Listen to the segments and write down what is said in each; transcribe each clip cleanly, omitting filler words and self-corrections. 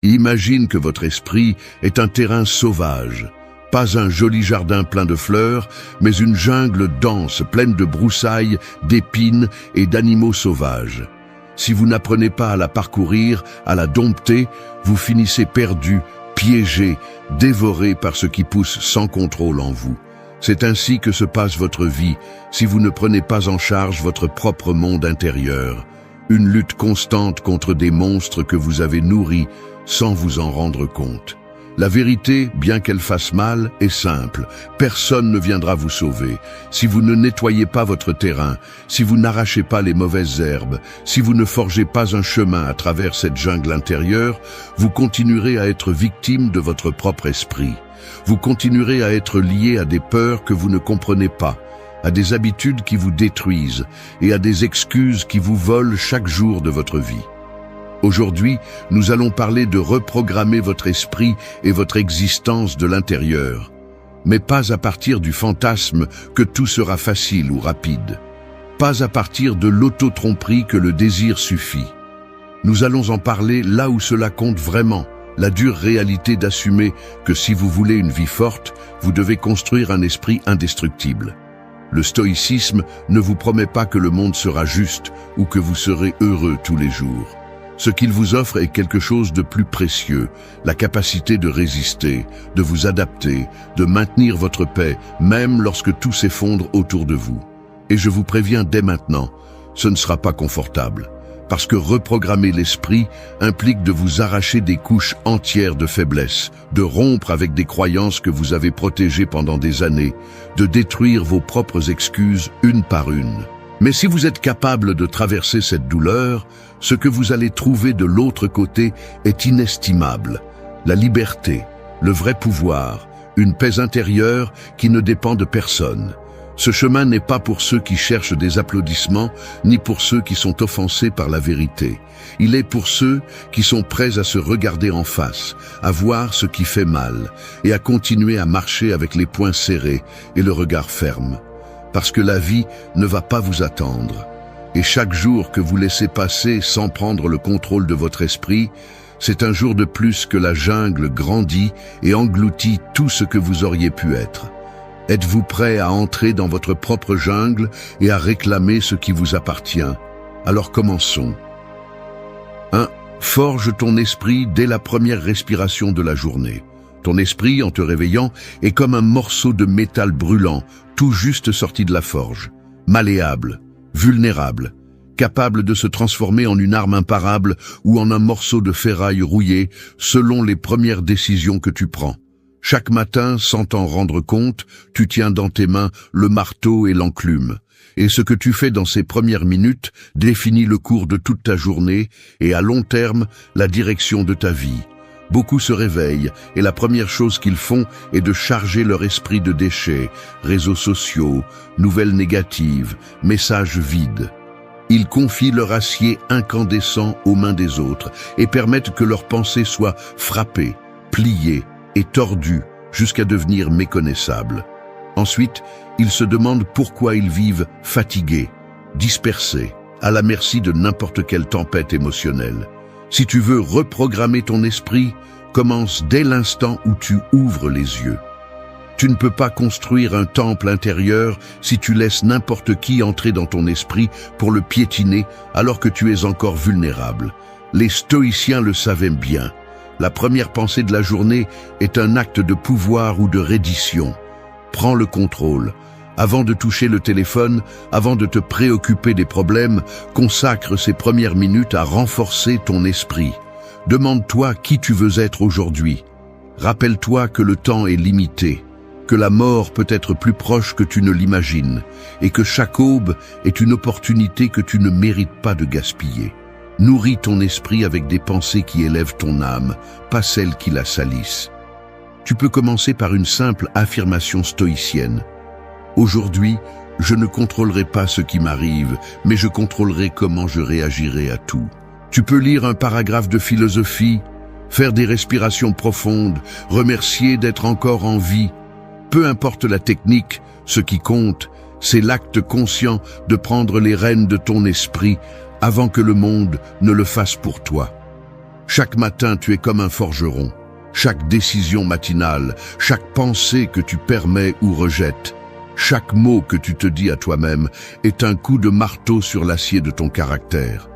Imagine que votre esprit est un terrain sauvage, pas un joli jardin plein de fleurs, mais une jungle dense, pleine de broussailles, d'épines et d'animaux sauvages. Si vous n'apprenez pas à la parcourir, à la dompter, vous finissez perdu, piégé, dévoré par ce qui pousse sans contrôle en vous. C'est ainsi que se passe votre vie si vous ne prenez pas en charge votre propre monde intérieur. Une lutte constante contre des monstres que vous avez nourris sans vous en rendre compte. La vérité, bien qu'elle fasse mal, est simple. Personne ne viendra vous sauver. Si vous ne nettoyez pas votre terrain, si vous n'arrachez pas les mauvaises herbes, si vous ne forgez pas un chemin à travers cette jungle intérieure, vous continuerez à être victime de votre propre esprit. Vous continuerez à être lié à des peurs que vous ne comprenez pas, à des habitudes qui vous détruisent et à des excuses qui vous volent chaque jour de votre vie. Aujourd'hui, nous allons parler de reprogrammer votre esprit et votre existence de l'intérieur, mais pas à partir du fantasme que tout sera facile ou rapide, pas à partir de l'auto-tromperie que le désir suffit. Nous allons en parler là où cela compte vraiment, la dure réalité d'assumer que si vous voulez une vie forte, vous devez construire un esprit indestructible. Le stoïcisme ne vous promet pas que le monde sera juste ou que vous serez heureux tous les jours. Ce qu'il vous offre est quelque chose de plus précieux, la capacité de résister, de vous adapter, de maintenir votre paix, même lorsque tout s'effondre autour de vous. Et je vous préviens dès maintenant, ce ne sera pas confortable, parce que reprogrammer l'esprit implique de vous arracher des couches entières de faiblesse, de rompre avec des croyances que vous avez protégées pendant des années, de détruire vos propres excuses une par une. Mais si vous êtes capable de traverser cette douleur, ce que vous allez trouver de l'autre côté est inestimable. La liberté, le vrai pouvoir, une paix intérieure qui ne dépend de personne. Ce chemin n'est pas pour ceux qui cherchent des applaudissements, ni pour ceux qui sont offensés par la vérité. Il est pour ceux qui sont prêts à se regarder en face, à voir ce qui fait mal, et à continuer à marcher avec les poings serrés et le regard ferme. Parce que la vie ne va pas vous attendre. Et chaque jour que vous laissez passer sans prendre le contrôle de votre esprit, c'est un jour de plus que la jungle grandit et engloutit tout ce que vous auriez pu être. Êtes-vous prêt à entrer dans votre propre jungle et à réclamer ce qui vous appartient? Alors commençons. 1. Forge ton esprit dès la première respiration de la journée. Ton esprit, en te réveillant, est comme un morceau de métal brûlant, tout juste sorti de la forge. Malléable, vulnérable, capable de se transformer en une arme imparable ou en un morceau de ferraille rouillé selon les premières décisions que tu prends. Chaque matin, sans t'en rendre compte, tu tiens dans tes mains le marteau et l'enclume. Et ce que tu fais dans ces premières minutes définit le cours de toute ta journée et à long terme, la direction de ta vie. Beaucoup se réveillent et la première chose qu'ils font est de charger leur esprit de déchets, réseaux sociaux, nouvelles négatives, messages vides. Ils confient leur acier incandescent aux mains des autres et permettent que leurs pensées soient frappées, pliées et tordues jusqu'à devenir méconnaissables. Ensuite, ils se demandent pourquoi ils vivent fatigués, dispersés, à la merci de n'importe quelle tempête émotionnelle. Si tu veux reprogrammer ton esprit, commence dès l'instant où tu ouvres les yeux. Tu ne peux pas construire un temple intérieur si tu laisses n'importe qui entrer dans ton esprit pour le piétiner alors que tu es encore vulnérable. Les stoïciens le savaient bien. La première pensée de la journée est un acte de pouvoir ou de reddition. Prends le contrôle. Avant de toucher le téléphone, avant de te préoccuper des problèmes, consacre ces premières minutes à renforcer ton esprit. Demande-toi qui tu veux être aujourd'hui. Rappelle-toi que le temps est limité, que la mort peut être plus proche que tu ne l'imagines, et que chaque aube est une opportunité que tu ne mérites pas de gaspiller. Nourris ton esprit avec des pensées qui élèvent ton âme, pas celles qui la salissent. Tu peux commencer par une simple affirmation stoïcienne. Aujourd'hui, je ne contrôlerai pas ce qui m'arrive, mais je contrôlerai comment je réagirai à tout. Tu peux lire un paragraphe de philosophie, faire des respirations profondes, remercier d'être encore en vie. Peu importe la technique, ce qui compte, c'est l'acte conscient de prendre les rênes de ton esprit avant que le monde ne le fasse pour toi. Chaque matin, tu es comme un forgeron. Chaque décision matinale, chaque pensée que tu permets ou rejettes, chaque mot que tu te dis à toi-même est un coup de marteau sur l'acier de ton caractère.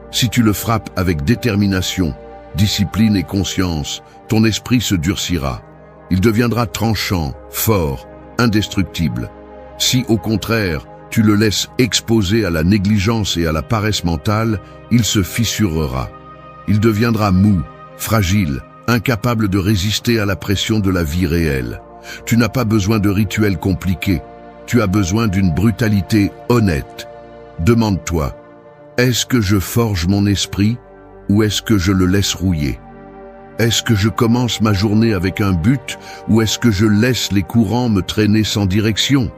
Si tu le frappes avec détermination, discipline et conscience, ton esprit se durcira. Il deviendra tranchant, fort, indestructible. Si, au contraire, tu le laisses exposer à la négligence et à la paresse mentale, il se fissurera. Il deviendra mou, fragile, incapable de résister à la pression de la vie réelle. Tu n'as pas besoin de rituels compliqués. Tu as besoin d'une brutalité honnête. Demande-toi, est-ce que je forge mon esprit ou est-ce que je le laisse rouiller? Est-ce que je commence ma journée avec un but ou est-ce que je laisse les courants me traîner sans direction?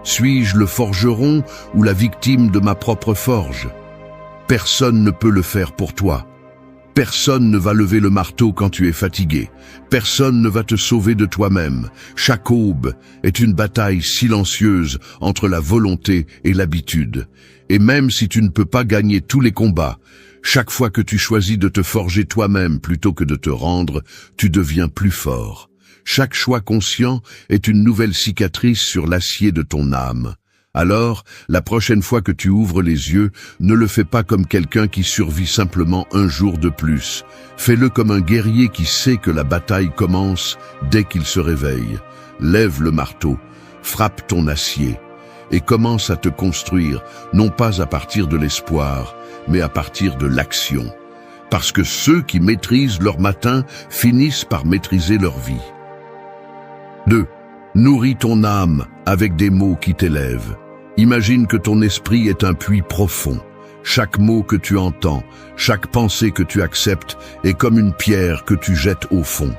Suis-je le forgeron ou la victime de ma propre forge? Personne ne peut le faire pour toi. Personne ne va lever le marteau quand tu es fatigué. Personne ne va te sauver de toi-même. Chaque aube est une bataille silencieuse entre la volonté et l'habitude. Et même si tu ne peux pas gagner tous les combats, chaque fois que tu choisis de te forger toi-même plutôt que de te rendre, tu deviens plus fort. Chaque choix conscient est une nouvelle cicatrice sur l'acier de ton âme. Alors, la prochaine fois que tu ouvres les yeux, ne le fais pas comme quelqu'un qui survit simplement un jour de plus. Fais-le comme un guerrier qui sait que la bataille commence dès qu'il se réveille. Lève le marteau, frappe ton acier et commence à te construire, non pas à partir de l'espoir, mais à partir de l'action. Parce que ceux qui maîtrisent leur matin finissent par maîtriser leur vie. 2. Nourris ton âme avec des mots qui t'élèvent. Imagine que ton esprit est un puits profond. Chaque mot que tu entends, chaque pensée que tu acceptes est comme une pierre que tu jettes au fond.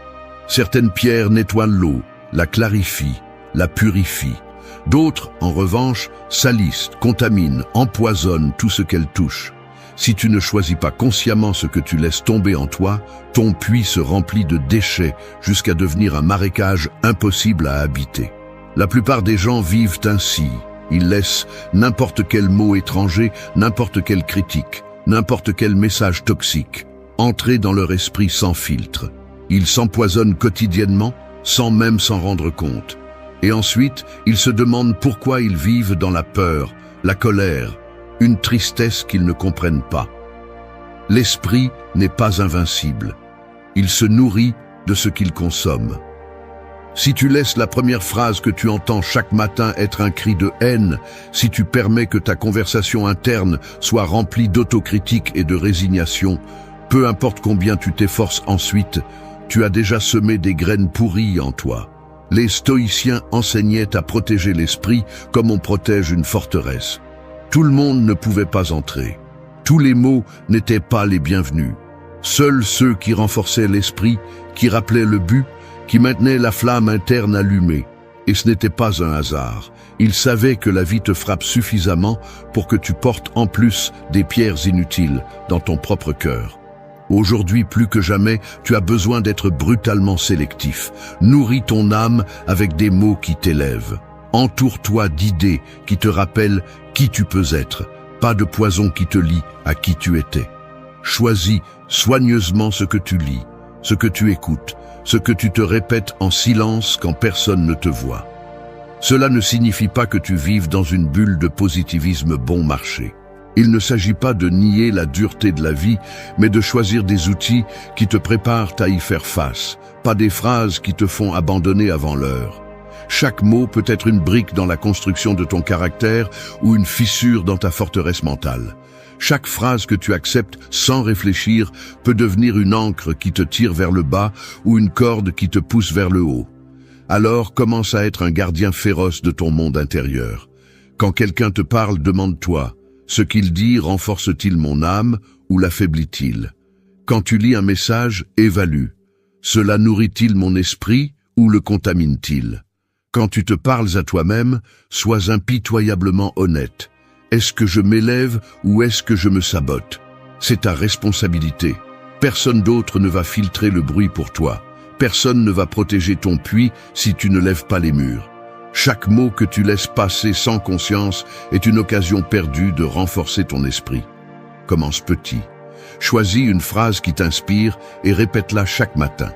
Certaines pierres nettoient l'eau, la clarifient, la purifient. D'autres, en revanche, salissent, contaminent, empoisonnent tout ce qu'elles touchent. Si tu ne choisis pas consciemment ce que tu laisses tomber en toi, ton puits se remplit de déchets jusqu'à devenir un marécage impossible à habiter. La plupart des gens vivent ainsi. Ils laissent n'importe quel mot étranger, n'importe quelle critique, n'importe quel message toxique entrer dans leur esprit sans filtre. Ils s'empoisonnent quotidiennement, sans même s'en rendre compte. Et ensuite, ils se demandent pourquoi ils vivent dans la peur, la colère, une tristesse qu'ils ne comprennent pas. L'esprit n'est pas invincible. Il se nourrit de ce qu'il consomme. Si tu laisses la première phrase que tu entends chaque matin être un cri de haine, si tu permets que ta conversation interne soit remplie d'autocritique et de résignation, peu importe combien tu t'efforces ensuite, tu as déjà semé des graines pourries en toi. Les stoïciens enseignaient à protéger l'esprit comme on protège une forteresse. Tout le monde ne pouvait pas entrer. Tous les mots n'étaient pas les bienvenus. Seuls ceux qui renforçaient l'esprit, qui rappelaient le but, qui maintenaient la flamme interne allumée. Et ce n'était pas un hasard. Ils savaient que la vie te frappe suffisamment pour que tu portes en plus des pierres inutiles dans ton propre cœur. Aujourd'hui, plus que jamais, tu as besoin d'être brutalement sélectif. Nourris ton âme avec des mots qui t'élèvent. Entoure-toi d'idées qui te rappellent qui tu peux être, pas de poison qui te lie à qui tu étais. Choisis soigneusement ce que tu lis, ce que tu écoutes, ce que tu te répètes en silence quand personne ne te voit. Cela ne signifie pas que tu vives dans une bulle de positivisme bon marché. Il ne s'agit pas de nier la dureté de la vie, mais de choisir des outils qui te préparent à y faire face, pas des phrases qui te font abandonner avant l'heure. Chaque mot peut être une brique dans la construction de ton caractère ou une fissure dans ta forteresse mentale. Chaque phrase que tu acceptes sans réfléchir peut devenir une ancre qui te tire vers le bas ou une corde qui te pousse vers le haut. Alors commence à être un gardien féroce de ton monde intérieur. Quand quelqu'un te parle, demande-toi, ce qu'il dit renforce-t-il mon âme ou l'affaiblit-il? Quand tu lis un message, évalue. Cela nourrit-il mon esprit ou le contamine-t-il? Quand tu te parles à toi-même, sois impitoyablement honnête. Est-ce que je m'élève ou est-ce que je me sabote? C'est ta responsabilité. Personne d'autre ne va filtrer le bruit pour toi. Personne ne va protéger ton puits si tu ne lèves pas les murs. Chaque mot que tu laisses passer sans conscience est une occasion perdue de renforcer ton esprit. Commence petit. Choisis une phrase qui t'inspire et répète-la chaque matin.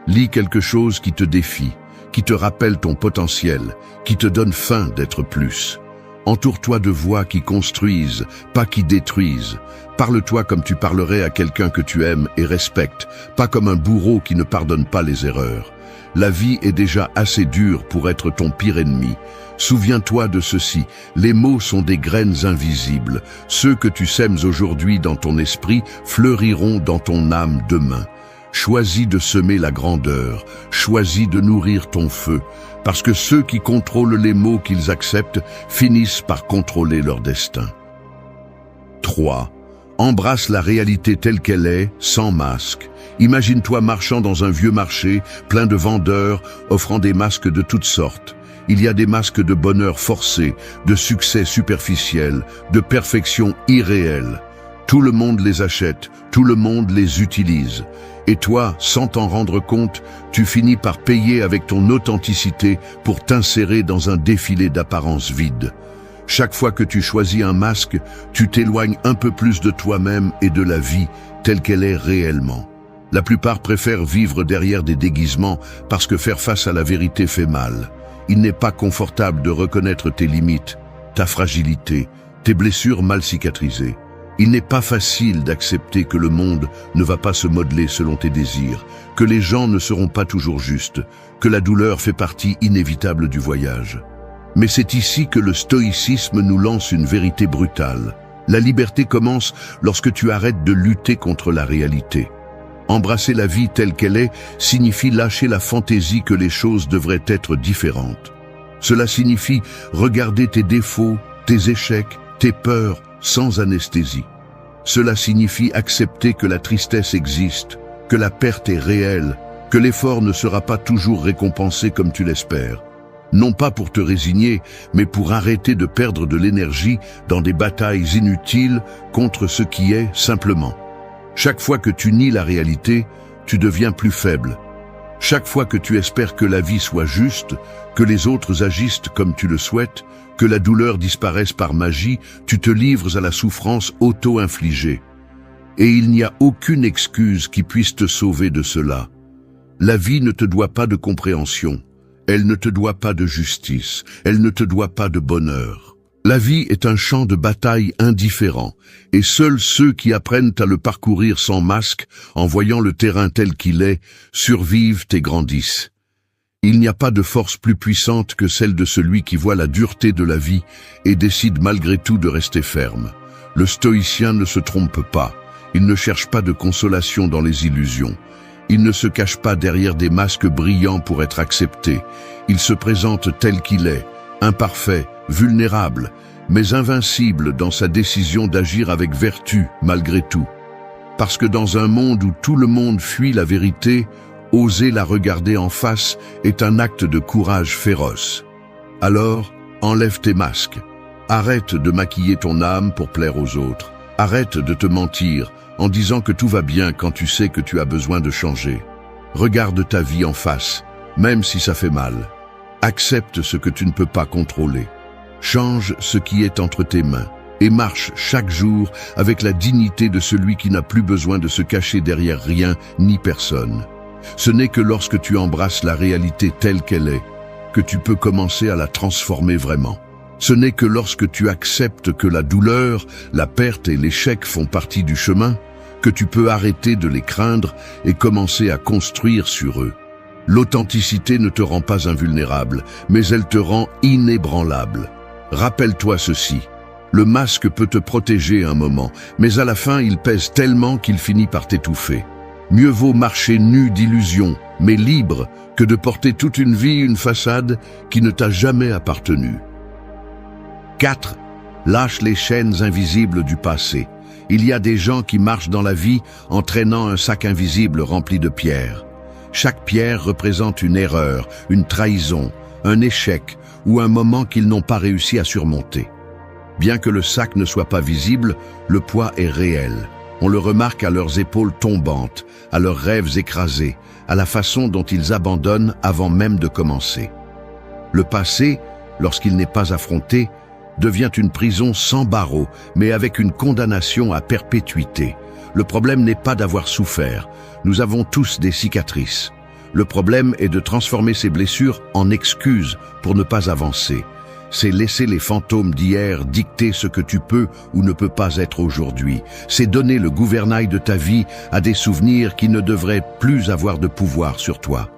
Lis quelque chose qui te défie, qui te rappelle ton potentiel, qui te donne faim d'être plus. Entoure-toi de voix qui construisent, pas qui détruisent. Parle-toi comme tu parlerais à quelqu'un que tu aimes et respectes, pas comme un bourreau qui ne pardonne pas les erreurs. La vie est déjà assez dure pour être ton pire ennemi. Souviens-toi de ceci, les mots sont des graines invisibles. Ceux que tu sèmes aujourd'hui dans ton esprit fleuriront dans ton âme demain. Choisis de semer la grandeur, choisis de nourrir ton feu, parce que ceux qui contrôlent les mots qu'ils acceptent finissent par contrôler leur destin. 3. Embrasse la réalité telle qu'elle est, sans masque. Imagine-toi marchant dans un vieux marché, plein de vendeurs, offrant des masques de toutes sortes. Il y a des masques de bonheur forcé, de succès superficiel, de perfection irréelle. Tout le monde les achète, tout le monde les utilise. Et toi, sans t'en rendre compte, tu finis par payer avec ton authenticité pour t'insérer dans un défilé d'apparences vides. Chaque fois que tu choisis un masque, tu t'éloignes un peu plus de toi-même et de la vie telle qu'elle est réellement. La plupart préfèrent vivre derrière des déguisements parce que faire face à la vérité fait mal. Il n'est pas confortable de reconnaître tes limites, ta fragilité, tes blessures mal cicatrisées. Il n'est pas facile d'accepter que le monde ne va pas se modeler selon tes désirs, que les gens ne seront pas toujours justes, que la douleur fait partie inévitable du voyage. Mais c'est ici que le stoïcisme nous lance une vérité brutale. La liberté commence lorsque tu arrêtes de lutter contre la réalité. Embrasser la vie telle qu'elle est signifie lâcher la fantaisie que les choses devraient être différentes. Cela signifie regarder tes défauts, tes échecs, tes peurs sans anesthésie. Cela signifie accepter que la tristesse existe, que la perte est réelle, que l'effort ne sera pas toujours récompensé comme tu l'espères. Non pas pour te résigner, mais pour arrêter de perdre de l'énergie dans des batailles inutiles contre ce qui est simplement. Chaque fois que tu nies la réalité, tu deviens plus faible. Chaque fois que tu espères que la vie soit juste, que les autres agissent comme tu le souhaites, que la douleur disparaisse par magie, tu te livres à la souffrance auto-infligée. Et il n'y a aucune excuse qui puisse te sauver de cela. La vie ne te doit pas de compréhension. Elle ne te doit pas de justice. Elle ne te doit pas de bonheur. La vie est un champ de bataille indifférent, et seuls ceux qui apprennent à le parcourir sans masque, en voyant le terrain tel qu'il est, survivent et grandissent. Il n'y a pas de force plus puissante que celle de celui qui voit la dureté de la vie et décide malgré tout de rester ferme. Le stoïcien ne se trompe pas, il ne cherche pas de consolation dans les illusions. Il ne se cache pas derrière des masques brillants pour être accepté. Il se présente tel qu'il est, imparfait, vulnérable, mais invincible dans sa décision d'agir avec vertu malgré tout. Parce que dans un monde où tout le monde fuit la vérité, oser la regarder en face est un acte de courage féroce. Alors, enlève tes masques. Arrête de maquiller ton âme pour plaire aux autres. Arrête de te mentir en disant que tout va bien quand tu sais que tu as besoin de changer. Regarde ta vie en face, même si ça fait mal. Accepte ce que tu ne peux pas contrôler. Change ce qui est entre tes mains et marche chaque jour avec la dignité de celui qui n'a plus besoin de se cacher derrière rien ni personne. Ce n'est que lorsque tu embrasses la réalité telle qu'elle est que tu peux commencer à la transformer vraiment. Ce n'est que lorsque tu acceptes que la douleur, la perte et l'échec font partie du chemin que tu peux arrêter de les craindre et commencer à construire sur eux. L'authenticité ne te rend pas invulnérable, mais elle te rend inébranlable. Rappelle-toi ceci, le masque peut te protéger un moment, mais à la fin il pèse tellement qu'il finit par t'étouffer. Mieux vaut marcher nu d'illusion, mais libre, que de porter toute une vie une façade qui ne t'a jamais appartenu. 4. Lâche les chaînes invisibles du passé. Il y a des gens qui marchent dans la vie en traînant un sac invisible rempli de pierres. Chaque pierre représente une erreur, une trahison, un échec ou un moment qu'ils n'ont pas réussi à surmonter. Bien que le sac ne soit pas visible, le poids est réel. On le remarque à leurs épaules tombantes, à leurs rêves écrasés, à la façon dont ils abandonnent avant même de commencer. Le passé, lorsqu'il n'est pas affronté, devient une prison sans barreaux, mais avec une condamnation à perpétuité. Le problème n'est pas d'avoir souffert. Nous avons tous des cicatrices. Le problème est de transformer ces blessures en excuses pour ne pas avancer. C'est laisser les fantômes d'hier dicter ce que tu peux ou ne peux pas être aujourd'hui. C'est donner le gouvernail de ta vie à des souvenirs qui ne devraient plus avoir de pouvoir sur toi.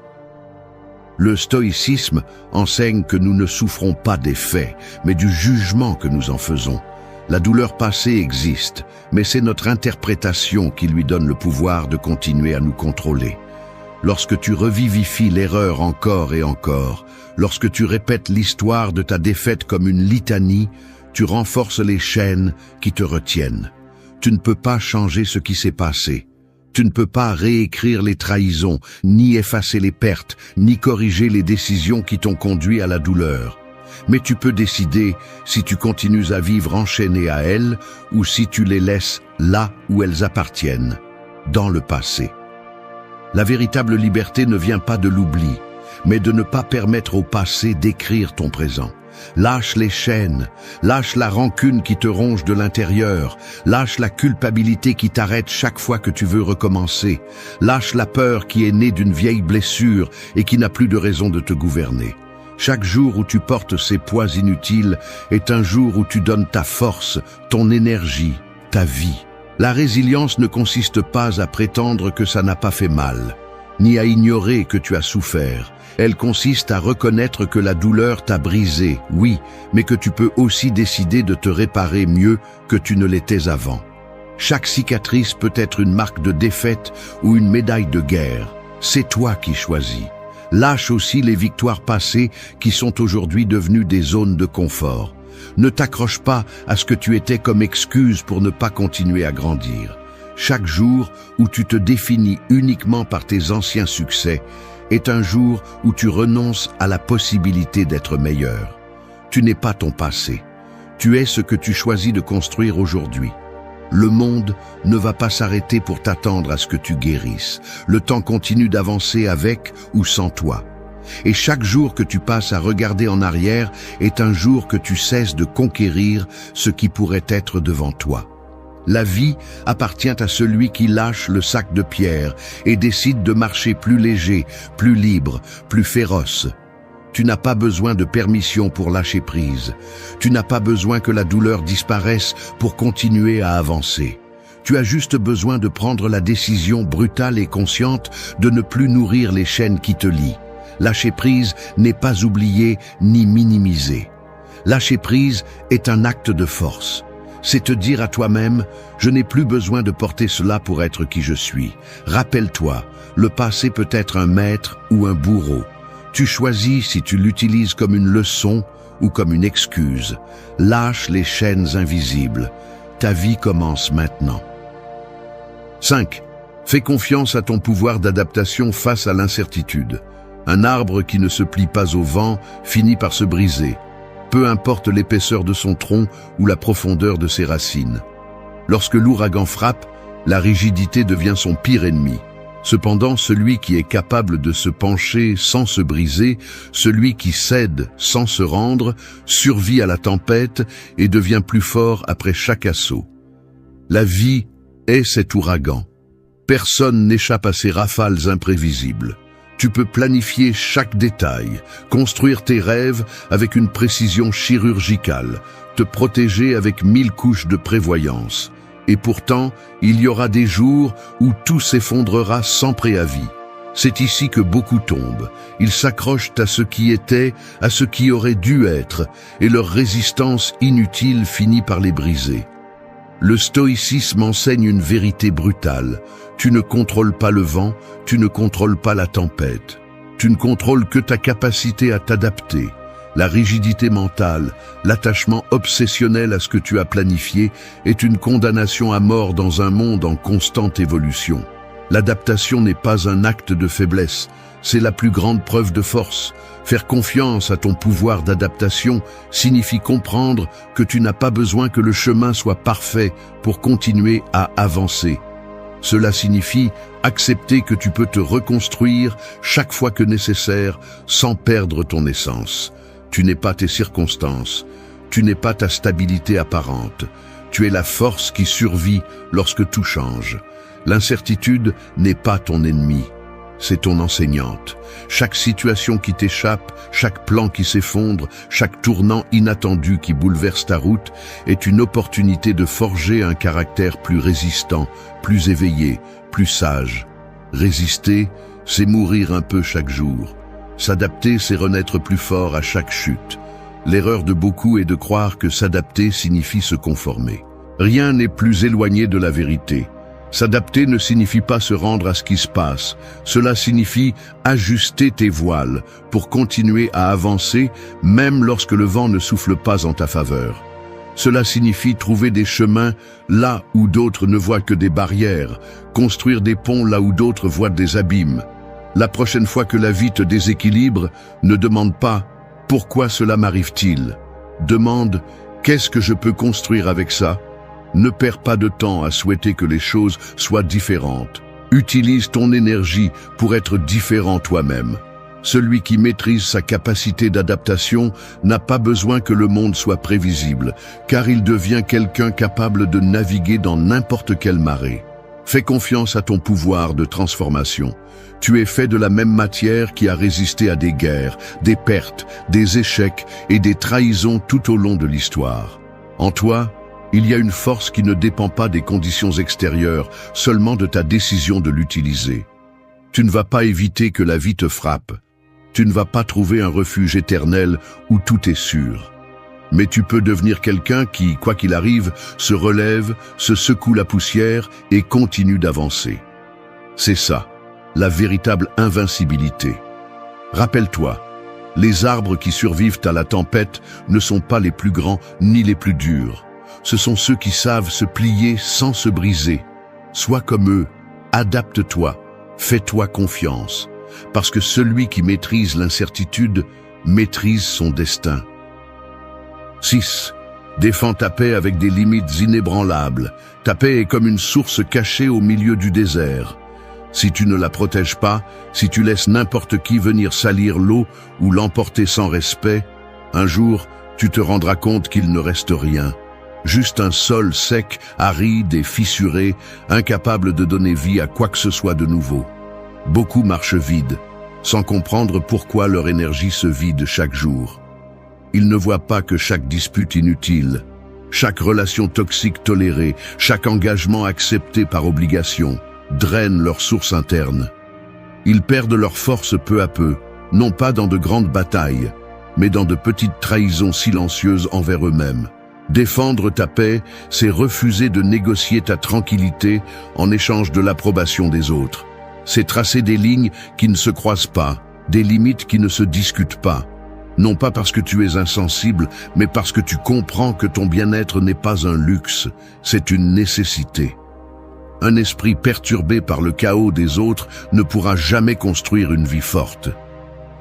Le stoïcisme enseigne que nous ne souffrons pas des faits, mais du jugement que nous en faisons. La douleur passée existe, mais c'est notre interprétation qui lui donne le pouvoir de continuer à nous contrôler. Lorsque tu revivifies l'erreur encore et encore, lorsque tu répètes l'histoire de ta défaite comme une litanie, tu renforces les chaînes qui te retiennent. Tu ne peux pas changer ce qui s'est passé. Tu ne peux pas réécrire les trahisons, ni effacer les pertes, ni corriger les décisions qui t'ont conduit à la douleur. Mais tu peux décider si tu continues à vivre enchaîné à elles ou si tu les laisses là où elles appartiennent, dans le passé. La véritable liberté ne vient pas de l'oubli, mais de ne pas permettre au passé d'écrire ton présent. Lâche les chaînes, lâche la rancune qui te ronge de l'intérieur, lâche la culpabilité qui t'arrête chaque fois que tu veux recommencer, lâche la peur qui est née d'une vieille blessure et qui n'a plus de raison de te gouverner. Chaque jour où tu portes ces poids inutiles est un jour où tu donnes ta force, ton énergie, ta vie. La résilience ne consiste pas à prétendre que ça n'a pas fait mal, ni à ignorer que tu as souffert. Elle consiste à reconnaître que la douleur t'a brisé, oui, mais que tu peux aussi décider de te réparer mieux que tu ne l'étais avant. Chaque cicatrice peut être une marque de défaite ou une médaille de guerre. C'est toi qui choisis. Lâche aussi les victoires passées qui sont aujourd'hui devenues des zones de confort. Ne t'accroche pas à ce que tu étais comme excuse pour ne pas continuer à grandir. Chaque jour où tu te définis uniquement par tes anciens succès est un jour où tu renonces à la possibilité d'être meilleur. Tu n'es pas ton passé. Tu es ce que tu choisis de construire aujourd'hui. Le monde ne va pas s'arrêter pour t'attendre à ce que tu guérisses. Le temps continue d'avancer avec ou sans toi. Et chaque jour que tu passes à regarder en arrière est un jour que tu cesses de conquérir ce qui pourrait être devant toi. La vie appartient à celui qui lâche le sac de pierre et décide de marcher plus léger, plus libre, plus féroce. Tu n'as pas besoin de permission pour lâcher prise. Tu n'as pas besoin que la douleur disparaisse pour continuer à avancer. Tu as juste besoin de prendre la décision brutale et consciente de ne plus nourrir les chaînes qui te lient. Lâcher prise n'est pas oublier ni minimiser. Lâcher prise est un acte de force. C'est te dire à toi-même, je n'ai plus besoin de porter cela pour être qui je suis. Rappelle-toi, le passé peut être un maître ou un bourreau. Tu choisis si tu l'utilises comme une leçon ou comme une excuse. Lâche les chaînes invisibles. Ta vie commence maintenant. 5. Fais confiance à ton pouvoir d'adaptation face à l'incertitude. Un arbre qui ne se plie pas au vent finit par se briser. Peu importe l'épaisseur de son tronc ou la profondeur de ses racines. Lorsque l'ouragan frappe, la rigidité devient son pire ennemi. Cependant, celui qui est capable de se pencher sans se briser, celui qui cède sans se rendre, survit à la tempête et devient plus fort après chaque assaut. La vie est cet ouragan. Personne n'échappe à ces rafales imprévisibles. Tu peux planifier chaque détail, construire tes rêves avec une précision chirurgicale, te protéger avec 1000 couches de prévoyance. Et pourtant, il y aura des jours où tout s'effondrera sans préavis. C'est ici que beaucoup tombent. Ils s'accrochent à ce qui était, à ce qui aurait dû être, et leur résistance inutile finit par les briser. Le stoïcisme enseigne une vérité brutale. Tu ne contrôles pas le vent, tu ne contrôles pas la tempête. Tu ne contrôles que ta capacité à t'adapter. La rigidité mentale, l'attachement obsessionnel à ce que tu as planifié est une condamnation à mort dans un monde en constante évolution. L'adaptation n'est pas un acte de faiblesse, c'est la plus grande preuve de force. Faire confiance à ton pouvoir d'adaptation signifie comprendre que tu n'as pas besoin que le chemin soit parfait pour continuer à avancer. Cela signifie accepter que tu peux te reconstruire chaque fois que nécessaire sans perdre ton essence. Tu n'es pas tes circonstances, tu n'es pas ta stabilité apparente, Tu es la force qui survit lorsque tout change. L'incertitude n'est pas ton ennemi, c'est ton enseignante. Chaque situation qui t'échappe, chaque plan qui s'effondre, chaque tournant inattendu qui bouleverse ta route est une opportunité de forger un caractère plus résistant, plus éveillé, plus sage. Résister, c'est mourir un peu chaque jour. S'adapter, c'est renaître plus fort à chaque chute. L'erreur de beaucoup est de croire que s'adapter signifie se conformer. Rien n'est plus éloigné de la vérité. S'adapter ne signifie pas se rendre à ce qui se passe. Cela signifie ajuster tes voiles pour continuer à avancer même lorsque le vent ne souffle pas en ta faveur. Cela signifie trouver des chemins là où d'autres ne voient que des barrières, construire des ponts là où d'autres voient des abîmes. La prochaine fois que la vie te déséquilibre, ne demande pas « Pourquoi cela m'arrive-t-il ?» Demande « Qu'est-ce que je peux construire avec ça ?» Ne perds pas de temps à souhaiter que les choses soient différentes. Utilise ton énergie pour être différent toi-même. Celui qui maîtrise sa capacité d'adaptation n'a pas besoin que le monde soit prévisible, car il devient quelqu'un capable de naviguer dans n'importe quelle marée. Fais confiance à ton pouvoir de transformation. Tu es fait de la même matière qui a résisté à des guerres, des pertes, des échecs et des trahisons tout au long de l'histoire. En toi, il y a une force qui ne dépend pas des conditions extérieures, seulement de ta décision de l'utiliser. Tu ne vas pas éviter que la vie te frappe. Tu ne vas pas trouver un refuge éternel où tout est sûr. Mais tu peux devenir quelqu'un qui, quoi qu'il arrive, se relève, se secoue la poussière et continue d'avancer. C'est ça, la véritable invincibilité. Rappelle-toi, les arbres qui survivent à la tempête ne sont pas les plus grands ni les plus durs. Ce sont ceux qui savent se plier sans se briser. Sois comme eux, adapte-toi, fais-toi confiance, parce que celui qui maîtrise l'incertitude maîtrise son destin. 6. Défends ta paix avec des limites inébranlables. Ta paix est comme une source cachée au milieu du désert. Si tu ne la protèges pas, si tu laisses n'importe qui venir salir l'eau ou l'emporter sans respect, un jour, tu te rendras compte qu'il ne reste rien. Juste un sol sec, aride et fissuré, incapable de donner vie à quoi que ce soit de nouveau. Beaucoup marchent vides, sans comprendre pourquoi leur énergie se vide chaque jour. Ils ne voient pas que chaque dispute inutile, chaque relation toxique tolérée, chaque engagement accepté par obligation, draine leur source interne. Ils perdent leur force peu à peu, non pas dans de grandes batailles, mais dans de petites trahisons silencieuses envers eux-mêmes. Défendre ta paix, c'est refuser de négocier ta tranquillité en échange de l'approbation des autres. C'est tracer des lignes qui ne se croisent pas, des limites qui ne se discutent pas. Non pas parce que tu es insensible, mais parce que tu comprends que ton bien-être n'est pas un luxe, c'est une nécessité. Un esprit perturbé par le chaos des autres ne pourra jamais construire une vie forte.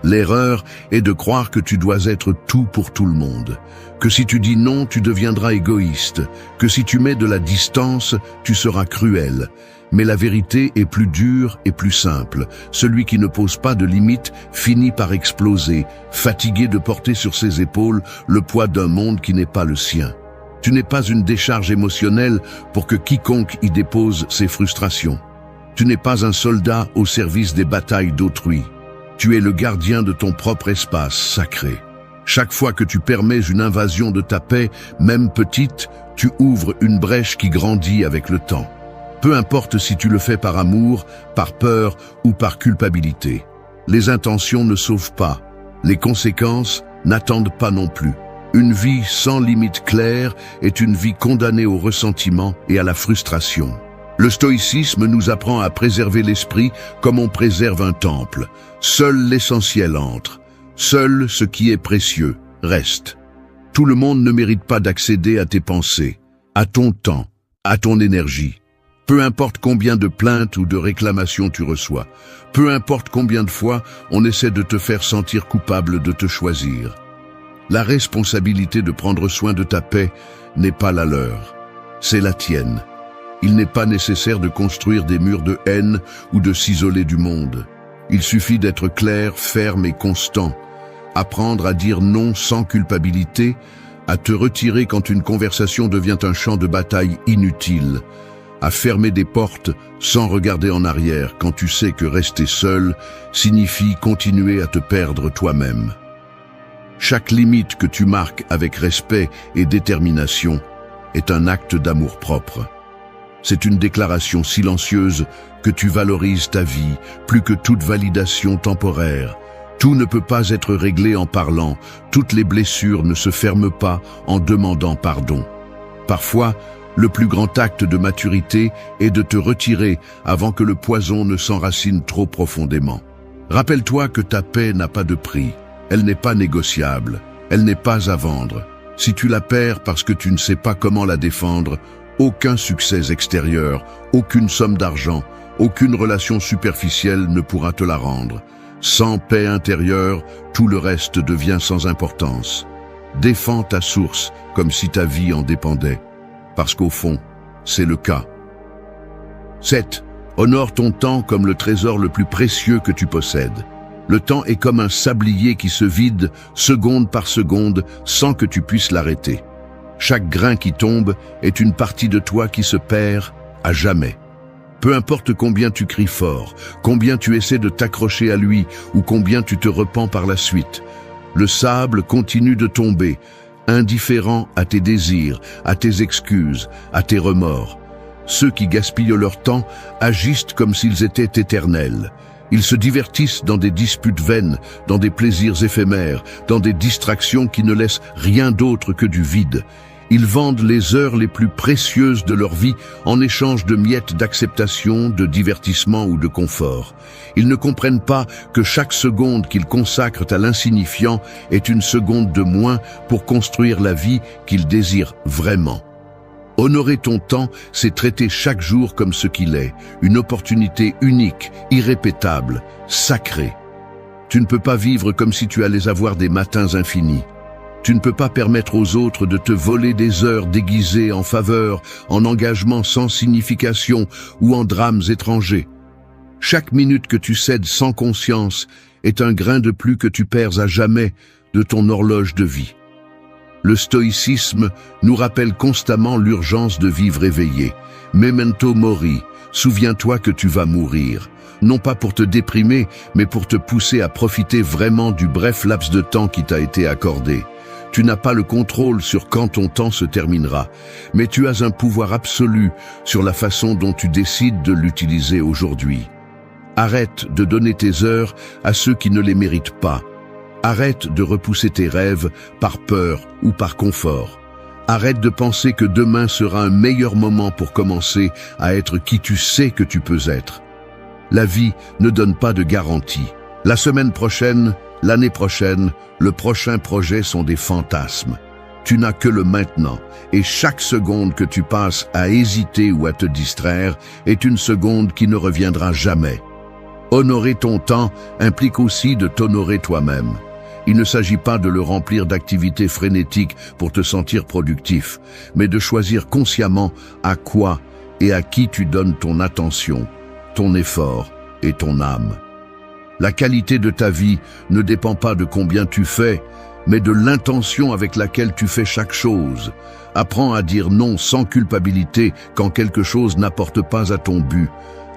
L'erreur est de croire que tu dois être tout pour tout le monde, que si tu dis non, tu deviendras égoïste, que si tu mets de la distance, tu seras cruel. Mais la vérité est plus dure et plus simple. Celui qui ne pose pas de limites finit par exploser, fatigué de porter sur ses épaules le poids d'un monde qui n'est pas le sien. Tu n'es pas une décharge émotionnelle pour que quiconque y dépose ses frustrations. Tu n'es pas un soldat au service des batailles d'autrui. Tu es le gardien de ton propre espace sacré. Chaque fois que tu permets une invasion de ta paix, même petite, tu ouvres une brèche qui grandit avec le temps. Peu importe si tu le fais par amour, par peur ou par culpabilité. Les intentions ne sauvent pas. Les conséquences n'attendent pas non plus. Une vie sans limite claire est une vie condamnée au ressentiment et à la frustration. Le stoïcisme nous apprend à préserver l'esprit comme on préserve un temple. Seul l'essentiel entre. Seul ce qui est précieux reste. Tout le monde ne mérite pas d'accéder à tes pensées, à ton temps, à ton énergie. Peu importe combien de plaintes ou de réclamations tu reçois, peu importe combien de fois on essaie de te faire sentir coupable de te choisir. La responsabilité de prendre soin de ta paix n'est pas la leur, c'est la tienne. Il n'est pas nécessaire de construire des murs de haine ou de s'isoler du monde. Il suffit d'être clair, ferme et constant. Apprendre à dire non sans culpabilité, à te retirer quand une conversation devient un champ de bataille inutile, à fermer des portes sans regarder en arrière quand tu sais que rester seul signifie continuer à te perdre toi-même. Chaque limite que tu marques avec respect et détermination est un acte d'amour-propre. C'est une déclaration silencieuse que tu valorises ta vie plus que toute validation temporaire. Tout ne peut pas être réglé en parlant, toutes les blessures ne se ferment pas en demandant pardon. Parfois, le plus grand acte de maturité est de te retirer avant que le poison ne s'enracine trop profondément. Rappelle-toi que ta paix n'a pas de prix, elle n'est pas négociable, elle n'est pas à vendre. Si tu la perds parce que tu ne sais pas comment la défendre, aucun succès extérieur, aucune somme d'argent, aucune relation superficielle ne pourra te la rendre. Sans paix intérieure, tout le reste devient sans importance. Défends ta source comme si ta vie en dépendait, parce qu'au fond, c'est le cas. 7. Honore ton temps comme le trésor le plus précieux que tu possèdes. Le temps est comme un sablier qui se vide seconde par seconde sans que tu puisses l'arrêter. Chaque grain qui tombe est une partie de toi qui se perd à jamais. Peu importe combien tu cries fort, combien tu essaies de t'accrocher à lui ou combien tu te repens par la suite, le sable continue de tomber, indifférent à tes désirs, à tes excuses, à tes remords. Ceux qui gaspillent leur temps agissent comme s'ils étaient éternels. Ils se divertissent dans des disputes vaines, dans des plaisirs éphémères, dans des distractions qui ne laissent rien d'autre que du vide. Ils vendent les heures les plus précieuses de leur vie en échange de miettes d'acceptation, de divertissement ou de confort. Ils ne comprennent pas que chaque seconde qu'ils consacrent à l'insignifiant est une seconde de moins pour construire la vie qu'ils désirent vraiment. Honorer ton temps, c'est traiter chaque jour comme ce qu'il est, une opportunité unique, irrépétable, sacrée. Tu ne peux pas vivre comme si tu allais avoir des matins infinis. Tu ne peux pas permettre aux autres de te voler des heures déguisées en faveur, en engagements sans signification ou en drames étrangers. Chaque minute que tu cèdes sans conscience est un grain de plus que tu perds à jamais de ton horloge de vie. Le stoïcisme nous rappelle constamment l'urgence de vivre éveillé. Memento mori, souviens-toi que tu vas mourir. Non pas pour te déprimer, mais pour te pousser à profiter vraiment du bref laps de temps qui t'a été accordé. Tu n'as pas le contrôle sur quand ton temps se terminera, mais tu as un pouvoir absolu sur la façon dont tu décides de l'utiliser aujourd'hui. Arrête de donner tes heures à ceux qui ne les méritent pas. Arrête de repousser tes rêves par peur ou par confort. Arrête de penser que demain sera un meilleur moment pour commencer à être qui tu sais que tu peux être. La vie ne donne pas de garantie. La semaine prochaine, l'année prochaine, le prochain projet sont des fantasmes. Tu n'as que le maintenant, et chaque seconde que tu passes à hésiter ou à te distraire est une seconde qui ne reviendra jamais. Honorer ton temps implique aussi de t'honorer toi-même. Il ne s'agit pas de le remplir d'activités frénétiques pour te sentir productif, mais de choisir consciemment à quoi et à qui tu donnes ton attention, ton effort et ton âme. La qualité de ta vie ne dépend pas de combien tu fais, mais de l'intention avec laquelle tu fais chaque chose. Apprends à dire non sans culpabilité quand quelque chose n'apporte pas à ton but.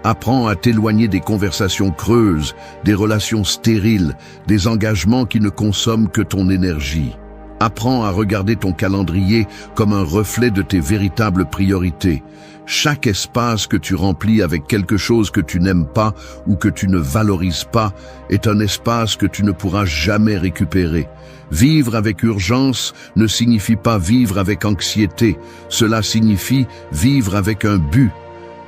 Apprends à t'éloigner des conversations creuses, des relations stériles, des engagements qui ne consomment que ton énergie. Apprends à regarder ton calendrier comme un reflet de tes véritables priorités. Chaque espace que tu remplis avec quelque chose que tu n'aimes pas ou que tu ne valorises pas est un espace que tu ne pourras jamais récupérer. Vivre avec urgence ne signifie pas vivre avec anxiété, cela signifie vivre avec un but.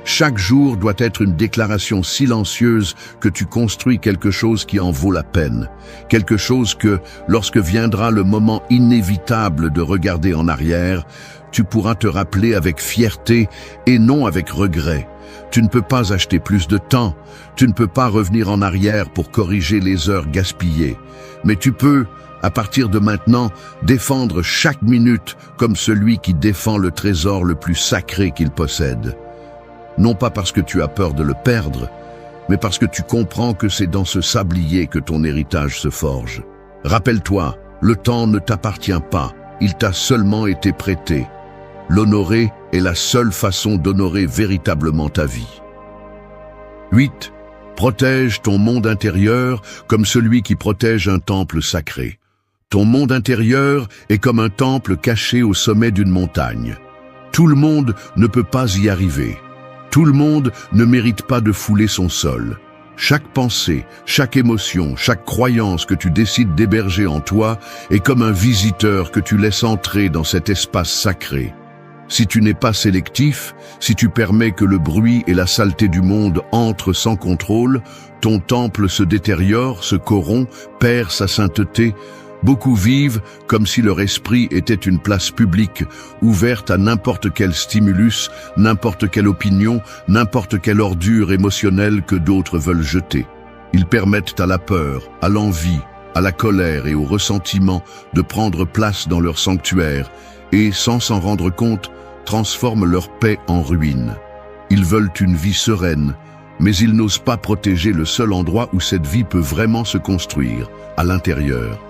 Chaque jour doit être une déclaration silencieuse que tu construis quelque chose qui en vaut la peine. Quelque chose que, lorsque viendra le moment inévitable de regarder en arrière, tu pourras te rappeler avec fierté et non avec regret. Tu ne peux pas acheter plus de temps, tu ne peux pas revenir en arrière pour corriger les heures gaspillées. Mais tu peux, à partir de maintenant, défendre chaque minute comme celui qui défend le trésor le plus sacré qu'il possède. Non pas parce que tu as peur de le perdre, mais parce que tu comprends que c'est dans ce sablier que ton héritage se forge. Rappelle-toi, le temps ne t'appartient pas, il t'a seulement été prêté. L'honorer est la seule façon d'honorer véritablement ta vie. 8. Protège ton monde intérieur comme celui qui protège un temple sacré. Ton monde intérieur est comme un temple caché au sommet d'une montagne. Tout le monde ne peut pas y arriver. Tout le monde ne mérite pas de fouler son sol. Chaque pensée, chaque émotion, chaque croyance que tu décides d'héberger en toi est comme un visiteur que tu laisses entrer dans cet espace sacré. Si tu n'es pas sélectif, si tu permets que le bruit et la saleté du monde entrent sans contrôle, ton temple se détériore, se corrompt, perd sa sainteté. Beaucoup vivent comme si leur esprit était une place publique, ouverte à n'importe quel stimulus, n'importe quelle opinion, n'importe quelle ordure émotionnelle que d'autres veulent jeter. Ils permettent à la peur, à l'envie, à la colère et au ressentiment de prendre place dans leur sanctuaire et, sans s'en rendre compte, transforment leur paix en ruine. Ils veulent une vie sereine, mais ils n'osent pas protéger le seul endroit où cette vie peut vraiment se construire, à l'intérieur.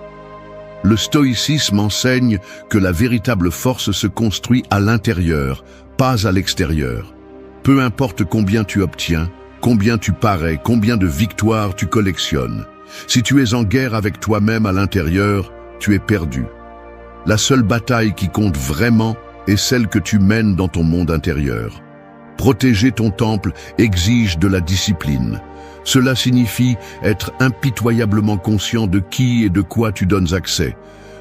Le stoïcisme enseigne que la véritable force se construit à l'intérieur, pas à l'extérieur. Peu importe combien tu obtiens, combien tu parais, combien de victoires tu collectionnes. Si tu es en guerre avec toi-même à l'intérieur, tu es perdu. La seule bataille qui compte vraiment est celle que tu mènes dans ton monde intérieur. Protéger ton temple exige de la discipline. Cela signifie être impitoyablement conscient de qui et de quoi tu donnes accès.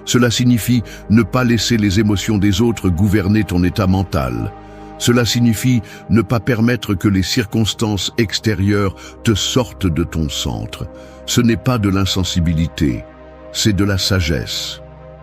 Cela signifie ne pas laisser les émotions des autres gouverner ton état mental. Cela signifie ne pas permettre que les circonstances extérieures te sortent de ton centre. Ce n'est pas de l'insensibilité, c'est de la sagesse.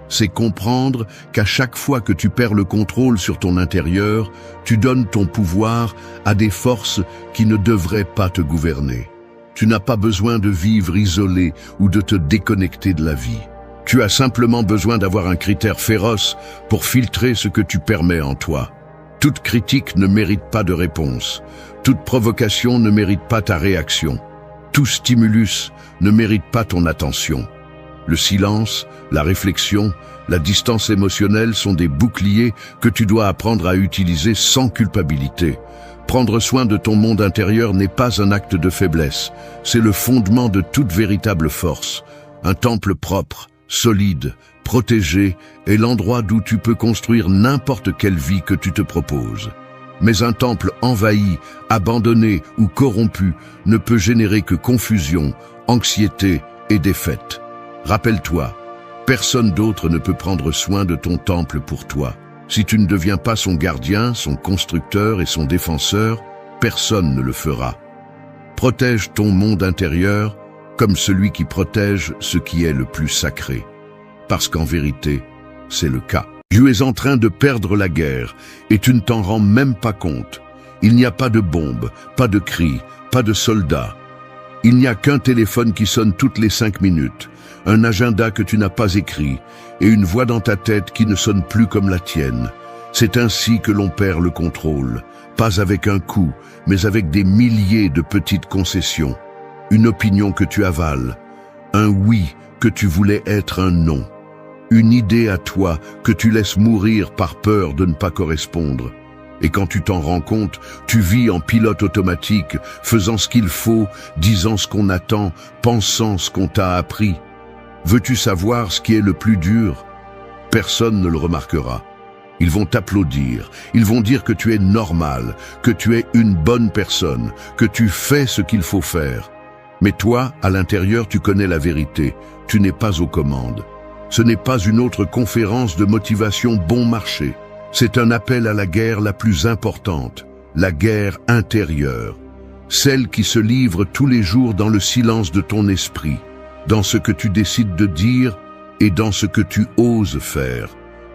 C'est comprendre qu'à chaque fois que tu perds le contrôle sur ton intérieur, tu donnes ton pouvoir à des forces qui ne devraient pas te gouverner. Tu n'as pas besoin de vivre isolé ou de te déconnecter de la vie. Tu as simplement besoin d'avoir un critère féroce pour filtrer ce que tu permets en toi. Toute critique ne mérite pas de réponse. Toute provocation ne mérite pas ta réaction. Tout stimulus ne mérite pas ton attention. Le silence, la réflexion, la distance émotionnelle sont des boucliers que tu dois apprendre à utiliser sans culpabilité. Prendre soin de ton monde intérieur n'est pas un acte de faiblesse, c'est le fondement de toute véritable force. Un temple propre, solide, protégé est l'endroit d'où tu peux construire n'importe quelle vie que tu te proposes. Mais un temple envahi, abandonné ou corrompu ne peut générer que confusion, anxiété et défaite. Rappelle-toi, personne d'autre ne peut prendre soin de ton temple pour toi. Si tu ne deviens pas son gardien, son constructeur et son défenseur, personne ne le fera. Protège ton monde intérieur comme celui qui protège ce qui est le plus sacré. Parce qu'en vérité, c'est le cas. Tu es en train de perdre la guerre et tu ne t'en rends même pas compte. Il n'y a pas de bombes, pas de cris, pas de soldats. Il n'y a qu'un téléphone qui sonne toutes les 5 minutes, un agenda que tu n'as pas écrit et une voix dans ta tête qui ne sonne plus comme la tienne. C'est ainsi que l'on perd le contrôle, pas avec un coup, mais avec des milliers de petites concessions. Une opinion que tu avales, un oui que tu voulais être un non, une idée à toi que tu laisses mourir par peur de ne pas correspondre. Et quand tu t'en rends compte, tu vis en pilote automatique, faisant ce qu'il faut, disant ce qu'on attend, pensant ce qu'on t'a appris. Veux-tu savoir ce qui est le plus dur? Personne ne le remarquera. Ils vont t'applaudir, ils vont dire que tu es normal, que tu es une bonne personne, que tu fais ce qu'il faut faire. Mais toi, à l'intérieur, tu connais la vérité, tu n'es pas aux commandes. Ce n'est pas une autre conférence de motivation bon marché. C'est un appel à la guerre la plus importante, la guerre intérieure. Celle qui se livre tous les jours dans le silence de ton esprit, dans ce que tu décides de dire et dans ce que tu oses faire.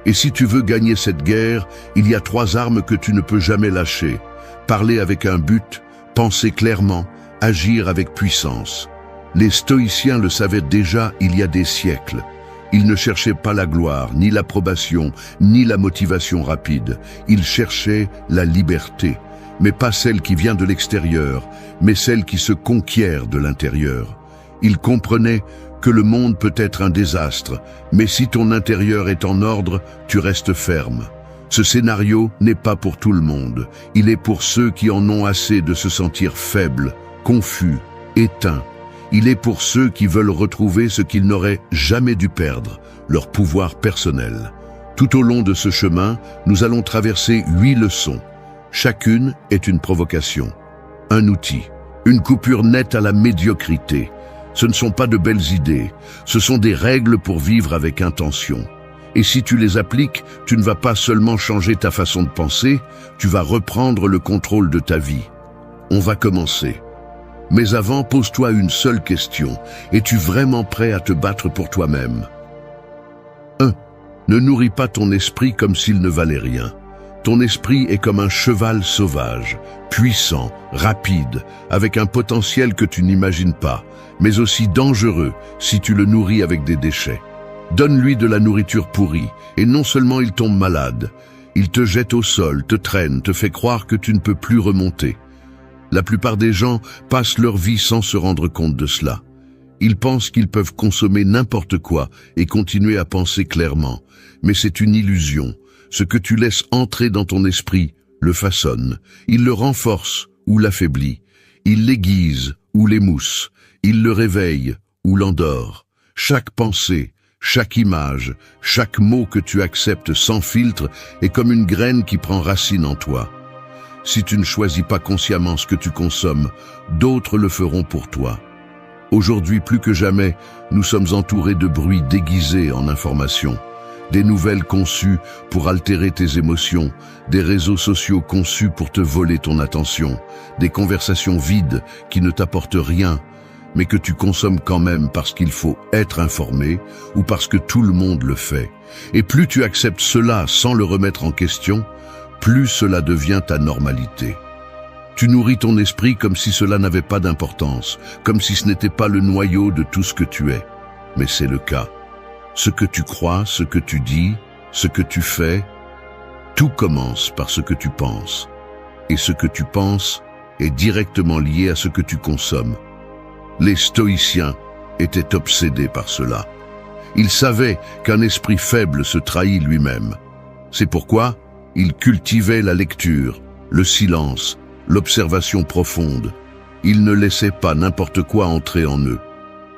Et si tu veux gagner cette guerre, il y a 3 armes que tu ne peux jamais lâcher. Parler avec un but, penser clairement, agir avec puissance. Les stoïciens le savaient déjà il y a des siècles. Ils ne cherchaient pas la gloire, ni l'approbation, ni la motivation rapide. Ils cherchaient la liberté, mais pas celle qui vient de l'extérieur, mais celle qui se conquiert de l'intérieur. Ils comprenaient que le monde peut être un désastre, mais si ton intérieur est en ordre, tu restes ferme. Ce scénario n'est pas pour tout le monde. Il est pour ceux qui en ont assez de se sentir faibles, confus, éteints. Il est pour ceux qui veulent retrouver ce qu'ils n'auraient jamais dû perdre, leur pouvoir personnel. Tout au long de ce chemin, nous allons traverser 8 leçons. Chacune est une provocation, un outil, une coupure nette à la médiocrité. Ce ne sont pas de belles idées, ce sont des règles pour vivre avec intention. Et si tu les appliques, tu ne vas pas seulement changer ta façon de penser, tu vas reprendre le contrôle de ta vie. On va commencer. Mais avant, pose-toi une seule question. Es-tu vraiment prêt à te battre pour toi-même? 1. Ne nourris pas ton esprit comme s'il ne valait rien. Ton esprit est comme un cheval sauvage, puissant, rapide, avec un potentiel que tu n'imagines pas, mais aussi dangereux si tu le nourris avec des déchets. Donne-lui de la nourriture pourrie, et non seulement il tombe malade, il te jette au sol, te traîne, te fait croire que tu ne peux plus remonter. La plupart des gens passent leur vie sans se rendre compte de cela. Ils pensent qu'ils peuvent consommer n'importe quoi et continuer à penser clairement, mais c'est une illusion. Ce que tu laisses entrer dans ton esprit le façonne, il le renforce ou l'affaiblit, il l'aiguise ou l'émousse, il le réveille ou l'endort. Chaque pensée, chaque image, chaque mot que tu acceptes sans filtre est comme une graine qui prend racine en toi. Si tu ne choisis pas consciemment ce que tu consommes, d'autres le feront pour toi. Aujourd'hui plus que jamais, nous sommes entourés de bruits déguisés en informations. Des nouvelles conçues pour altérer tes émotions, des réseaux sociaux conçus pour te voler ton attention, des conversations vides qui ne t'apportent rien, mais que tu consommes quand même parce qu'il faut être informé ou parce que tout le monde le fait. Et plus tu acceptes cela sans le remettre en question, plus cela devient ta normalité. Tu nourris ton esprit comme si cela n'avait pas d'importance, comme si ce n'était pas le noyau de tout ce que tu es. Mais c'est le cas. Ce que tu crois, ce que tu dis, ce que tu fais, tout commence par ce que tu penses. Et ce que tu penses est directement lié à ce que tu consommes. Les stoïciens étaient obsédés par cela. Ils savaient qu'un esprit faible se trahit lui-même. C'est pourquoi ils cultivaient la lecture, le silence, l'observation profonde. Ils ne laissaient pas n'importe quoi entrer en eux.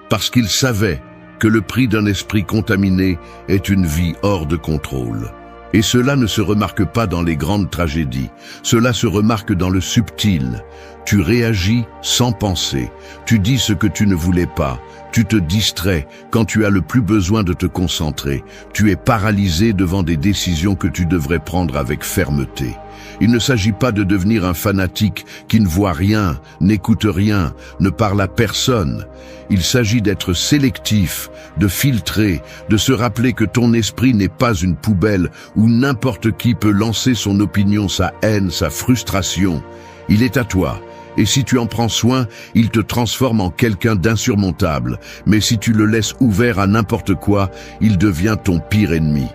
Parce qu'ils savaient que le prix d'un esprit contaminé est une vie hors de contrôle. Et cela ne se remarque pas dans les grandes tragédies, cela se remarque dans le subtil. Tu réagis sans penser, tu dis ce que tu ne voulais pas, tu te distrais quand tu as le plus besoin de te concentrer, tu es paralysé devant des décisions que tu devrais prendre avec fermeté. Il ne s'agit pas de devenir un fanatique qui ne voit rien, n'écoute rien, ne parle à personne. Il s'agit d'être sélectif, de filtrer, de se rappeler que ton esprit n'est pas une poubelle où n'importe qui peut lancer son opinion, sa haine, sa frustration. Il est à toi. Et si tu en prends soin, il te transforme en quelqu'un d'insurmontable. Mais si tu le laisses ouvert à n'importe quoi, il devient ton pire ennemi.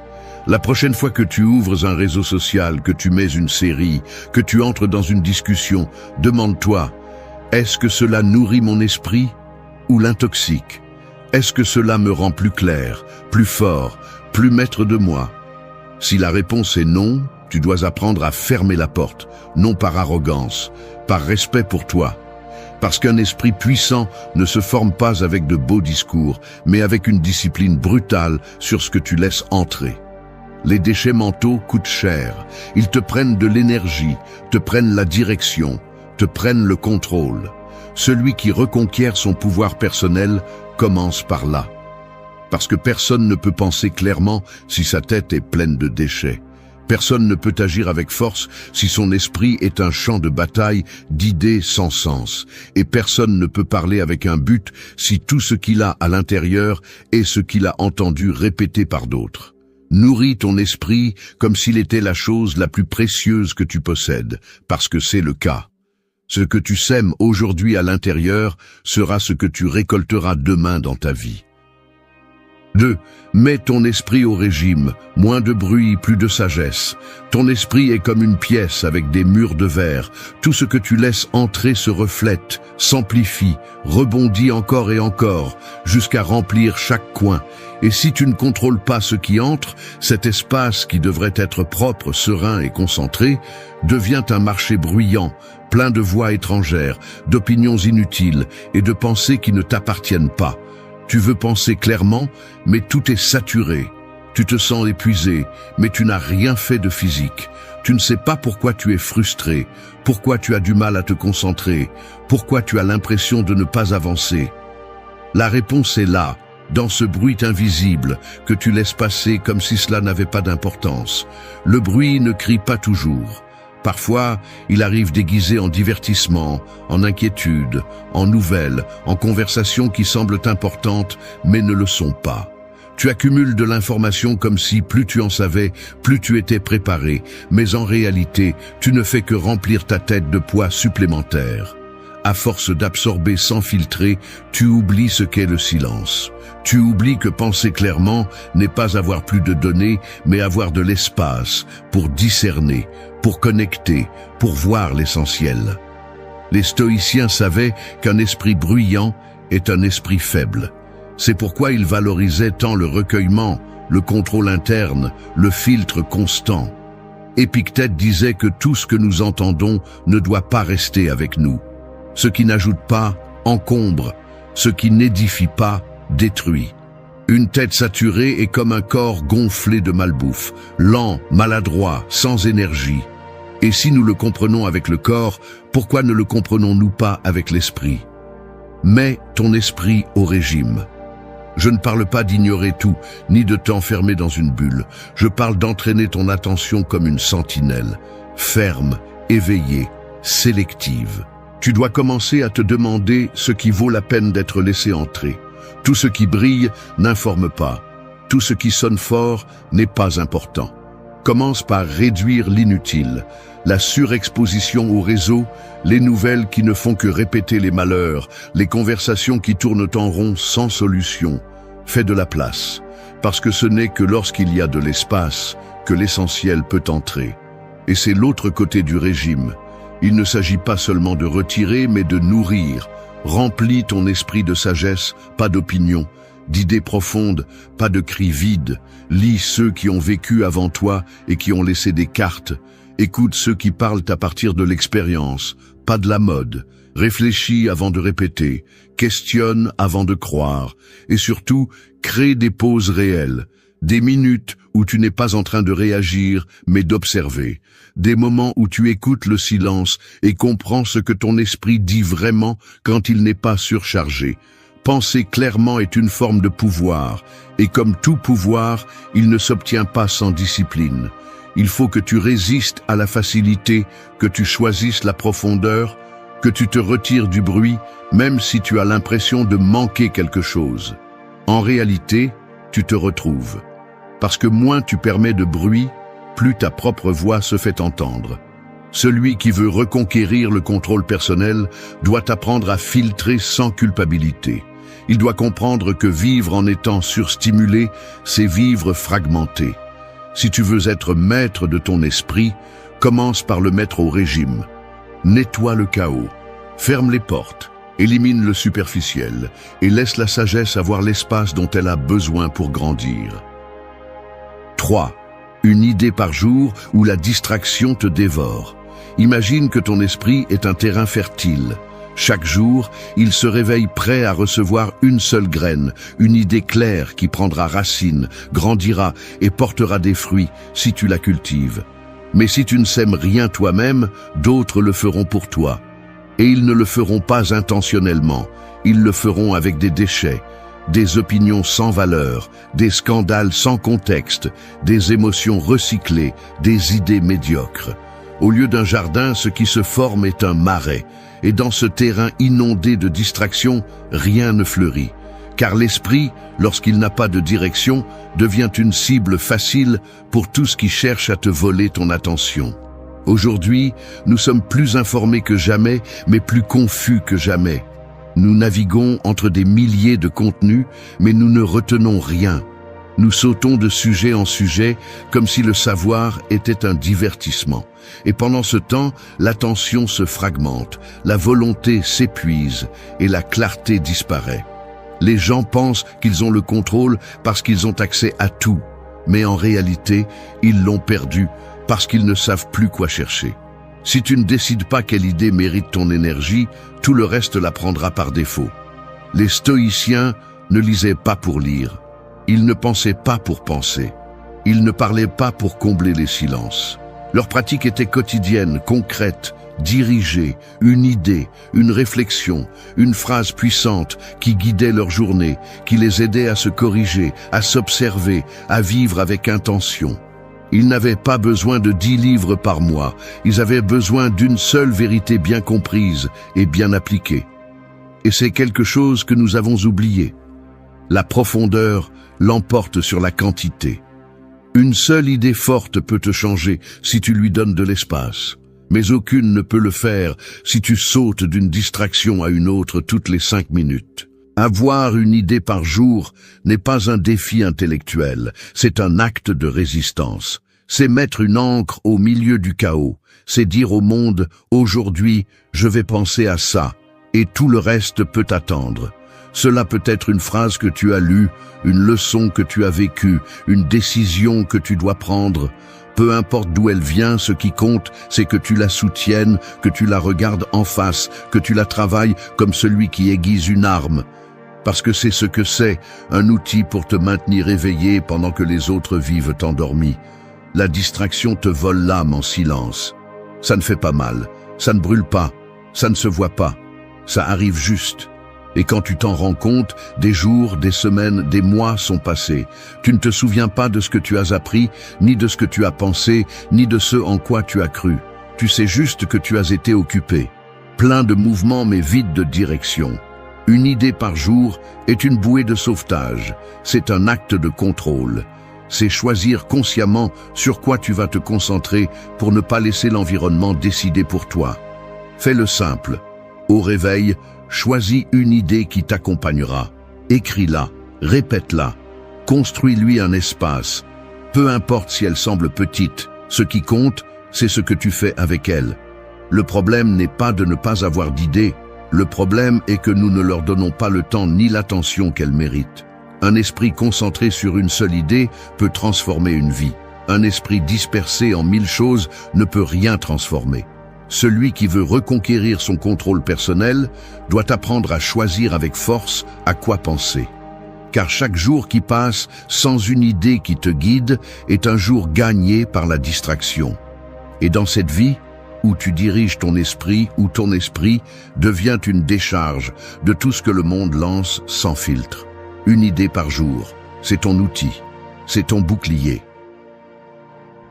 La prochaine fois que tu ouvres un réseau social, que tu mets une série, que tu entres dans une discussion, demande-toi, est-ce que cela nourrit mon esprit ou l'intoxique? Est-ce que cela me rend plus clair, plus fort, plus maître de moi? Si la réponse est non, tu dois apprendre à fermer la porte, non par arrogance, par respect pour toi. Parce qu'un esprit puissant ne se forme pas avec de beaux discours, mais avec une discipline brutale sur ce que tu laisses entrer. Les déchets mentaux coûtent cher. Ils te prennent de l'énergie, te prennent la direction, te prennent le contrôle. Celui qui reconquiert son pouvoir personnel commence par là. Parce que personne ne peut penser clairement si sa tête est pleine de déchets. Personne ne peut agir avec force si son esprit est un champ de bataille d'idées sans sens. Et personne ne peut parler avec un but si tout ce qu'il a à l'intérieur est ce qu'il a entendu répéter par d'autres. Nourris ton esprit comme s'il était la chose la plus précieuse que tu possèdes, parce que c'est le cas. Ce que tu sèmes aujourd'hui à l'intérieur sera ce que tu récolteras demain dans ta vie. 2. Mets ton esprit au régime, moins de bruit, plus de sagesse. Ton esprit est comme une pièce avec des murs de verre. Tout ce que tu laisses entrer se reflète, s'amplifie, rebondit encore et encore, jusqu'à remplir chaque coin. Et si tu ne contrôles pas ce qui entre, cet espace qui devrait être propre, serein et concentré, devient un marché bruyant, plein de voix étrangères, d'opinions inutiles et de pensées qui ne t'appartiennent pas. Tu veux penser clairement, mais tout est saturé. Tu te sens épuisé, mais tu n'as rien fait de physique. Tu ne sais pas pourquoi tu es frustré, pourquoi tu as du mal à te concentrer, pourquoi tu as l'impression de ne pas avancer. La réponse est là, dans ce bruit invisible que tu laisses passer comme si cela n'avait pas d'importance. Le bruit ne crie pas toujours. Parfois, il arrive déguisé en divertissement, en inquiétude, en nouvelles, en conversations qui semblent importantes, mais ne le sont pas. Tu accumules de l'information comme si plus tu en savais, plus tu étais préparé, mais en réalité, tu ne fais que remplir ta tête de poids supplémentaires. À force d'absorber sans filtrer, tu oublies ce qu'est le silence. Tu oublies que penser clairement n'est pas avoir plus de données, mais avoir de l'espace pour discerner, pour connecter, pour voir l'essentiel. Les stoïciens savaient qu'un esprit bruyant est un esprit faible. C'est pourquoi ils valorisaient tant le recueillement, le contrôle interne, le filtre constant. Épictète disait que tout ce que nous entendons ne doit pas rester avec nous. Ce qui n'ajoute pas, encombre. Ce qui n'édifie pas, détruit. Une tête saturée est comme un corps gonflé de malbouffe, lent, maladroit, sans énergie. Et si nous le comprenons avec le corps, pourquoi ne le comprenons-nous pas avec l'esprit? Mets ton esprit au régime. Je ne parle pas d'ignorer tout, ni de t'enfermer dans une bulle. Je parle d'entraîner ton attention comme une sentinelle, ferme, éveillée, sélective. Tu dois commencer à te demander ce qui vaut la peine d'être laissé entrer. Tout ce qui brille n'informe pas. Tout ce qui sonne fort n'est pas important. Commence par réduire l'inutile, la surexposition au réseau, les nouvelles qui ne font que répéter les malheurs, les conversations qui tournent en rond sans solution. Fais de la place, parce que ce n'est que lorsqu'il y a de l'espace que l'essentiel peut entrer. Et c'est l'autre côté du régime. Il ne s'agit pas seulement de retirer, mais de nourrir. Remplis ton esprit de sagesse, pas d'opinion, d'idées profondes, pas de cris vides. Lis ceux qui ont vécu avant toi et qui ont laissé des cartes. Écoute ceux qui parlent à partir de l'expérience, pas de la mode. Réfléchis avant de répéter, questionne avant de croire. Et surtout, crée des pauses réelles. Des minutes où tu n'es pas en train de réagir, mais d'observer. Des moments où tu écoutes le silence et comprends ce que ton esprit dit vraiment quand il n'est pas surchargé. Penser clairement est une forme de pouvoir, et comme tout pouvoir, il ne s'obtient pas sans discipline. Il faut que tu résistes à la facilité, que tu choisisses la profondeur, que tu te retires du bruit, même si tu as l'impression de manquer quelque chose. En réalité, tu te retrouves. Parce que moins tu permets de bruit, plus ta propre voix se fait entendre. Celui qui veut reconquérir le contrôle personnel doit apprendre à filtrer sans culpabilité. Il doit comprendre que vivre en étant surstimulé, c'est vivre fragmenté. Si tu veux être maître de ton esprit, commence par le mettre au régime. Nettoie le chaos, ferme les portes, élimine le superficiel et laisse la sagesse avoir l'espace dont elle a besoin pour grandir. 3. Une idée par jour où la distraction te dévore. Imagine que ton esprit est un terrain fertile. Chaque jour, il se réveille prêt à recevoir une seule graine, une idée claire qui prendra racine, grandira et portera des fruits si tu la cultives. Mais si tu ne sèmes rien toi-même, d'autres le feront pour toi. Et ils ne le feront pas intentionnellement, ils le feront avec des déchets, des opinions sans valeur, des scandales sans contexte, des émotions recyclées, des idées médiocres. Au lieu d'un jardin, ce qui se forme est un marais. Et dans ce terrain inondé de distractions, rien ne fleurit. Car l'esprit, lorsqu'il n'a pas de direction, devient une cible facile pour tout ce qui cherche à te voler ton attention. Aujourd'hui, nous sommes plus informés que jamais, mais plus confus que jamais. Nous naviguons entre des milliers de contenus, mais nous ne retenons rien. Nous sautons de sujet en sujet comme si le savoir était un divertissement. Et pendant ce temps, l'attention se fragmente, la volonté s'épuise et la clarté disparaît. Les gens pensent qu'ils ont le contrôle parce qu'ils ont accès à tout, mais en réalité, ils l'ont perdu parce qu'ils ne savent plus quoi chercher. Si tu ne décides pas quelle idée mérite ton énergie, tout le reste la prendra par défaut. Les stoïciens ne lisaient pas pour lire. Ils ne pensaient pas pour penser. Ils ne parlaient pas pour combler les silences. Leur pratique était quotidienne, concrète, dirigée, une idée, une réflexion, une phrase puissante qui guidait leur journée, qui les aidait à se corriger, à s'observer, à vivre avec intention. Ils n'avaient pas besoin de 10 livres par mois, ils avaient besoin d'une seule vérité bien comprise et bien appliquée. Et c'est quelque chose que nous avons oublié. La profondeur l'emporte sur la quantité. Une seule idée forte peut te changer si tu lui donnes de l'espace, mais aucune ne peut le faire si tu sautes d'une distraction à une autre toutes les 5 minutes. Avoir une idée par jour n'est pas un défi intellectuel, c'est un acte de résistance. C'est mettre une ancre au milieu du chaos. C'est dire au monde, aujourd'hui, je vais penser à ça, et tout le reste peut attendre. Cela peut être une phrase que tu as lue, une leçon que tu as vécue, une décision que tu dois prendre. Peu importe d'où elle vient, ce qui compte, c'est que tu la soutiennes, que tu la regardes en face, que tu la travailles comme celui qui aiguise une arme. Parce que c'est ce que c'est, un outil pour te maintenir éveillé pendant que les autres vivent endormis. La distraction te vole l'âme en silence. Ça ne fait pas mal, ça ne brûle pas, ça ne se voit pas, ça arrive juste. Et quand tu t'en rends compte, des jours, des semaines, des mois sont passés. Tu ne te souviens pas de ce que tu as appris, ni de ce que tu as pensé, ni de ce en quoi tu as cru. Tu sais juste que tu as été occupé. Plein de mouvements mais vide de direction. Une idée par jour est une bouée de sauvetage. C'est un acte de contrôle. C'est choisir consciemment sur quoi tu vas te concentrer pour ne pas laisser l'environnement décider pour toi. Fais-le simple. Au réveil, choisis une idée qui t'accompagnera. Écris-la, répète-la, construis-lui un espace. Peu importe si elle semble petite, ce qui compte, c'est ce que tu fais avec elle. Le problème n'est pas de ne pas avoir d'idées, le problème est que nous ne leur donnons pas le temps ni l'attention qu'elles méritent. Un esprit concentré sur une seule idée peut transformer une vie. Un esprit dispersé en 1000 choses ne peut rien transformer. Celui qui veut reconquérir son contrôle personnel doit apprendre à choisir avec force à quoi penser. Car chaque jour qui passe sans une idée qui te guide est un jour gagné par la distraction. Et dans cette vie, où tu diriges ton esprit, où ton esprit devient une décharge de tout ce que le monde lance sans filtre. Une idée par jour, c'est ton outil, c'est ton bouclier.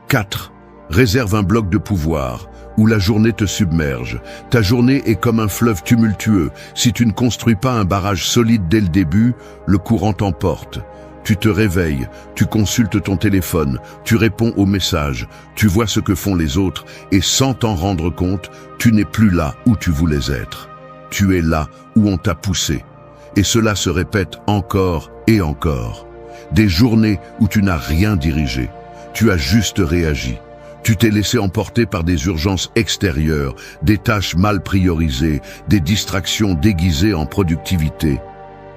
4. Réserve un bloc de pouvoir, où la journée te submerge. Ta journée est comme un fleuve tumultueux. Si tu ne construis pas un barrage solide dès le début, le courant t'emporte. Tu te réveilles, tu consultes ton téléphone, tu réponds aux messages, tu vois ce que font les autres et sans t'en rendre compte, tu n'es plus là où tu voulais être. Tu es là où on t'a poussé. Et cela se répète encore et encore. Des journées où tu n'as rien dirigé, tu as juste réagi. Tu t'es laissé emporter par des urgences extérieures, des tâches mal priorisées, des distractions déguisées en productivité.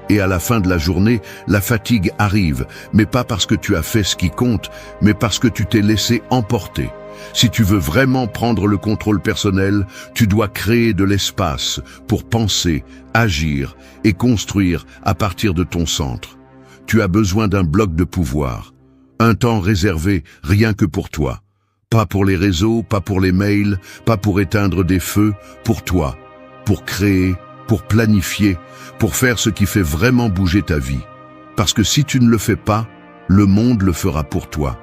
Et à la fin de la journée, la fatigue arrive, mais pas parce que tu as fait ce qui compte, mais parce que tu t'es laissé emporter. Si tu veux vraiment prendre le contrôle personnel, tu dois créer de l'espace pour penser, agir et construire à partir de ton centre. Tu as besoin d'un bloc de pouvoir, un temps réservé rien que pour toi. Pas pour les réseaux, pas pour les mails, pas pour éteindre des feux, pour toi, pour créer, pour planifier, pour faire ce qui fait vraiment bouger ta vie. Parce que si tu ne le fais pas, le monde le fera pour toi.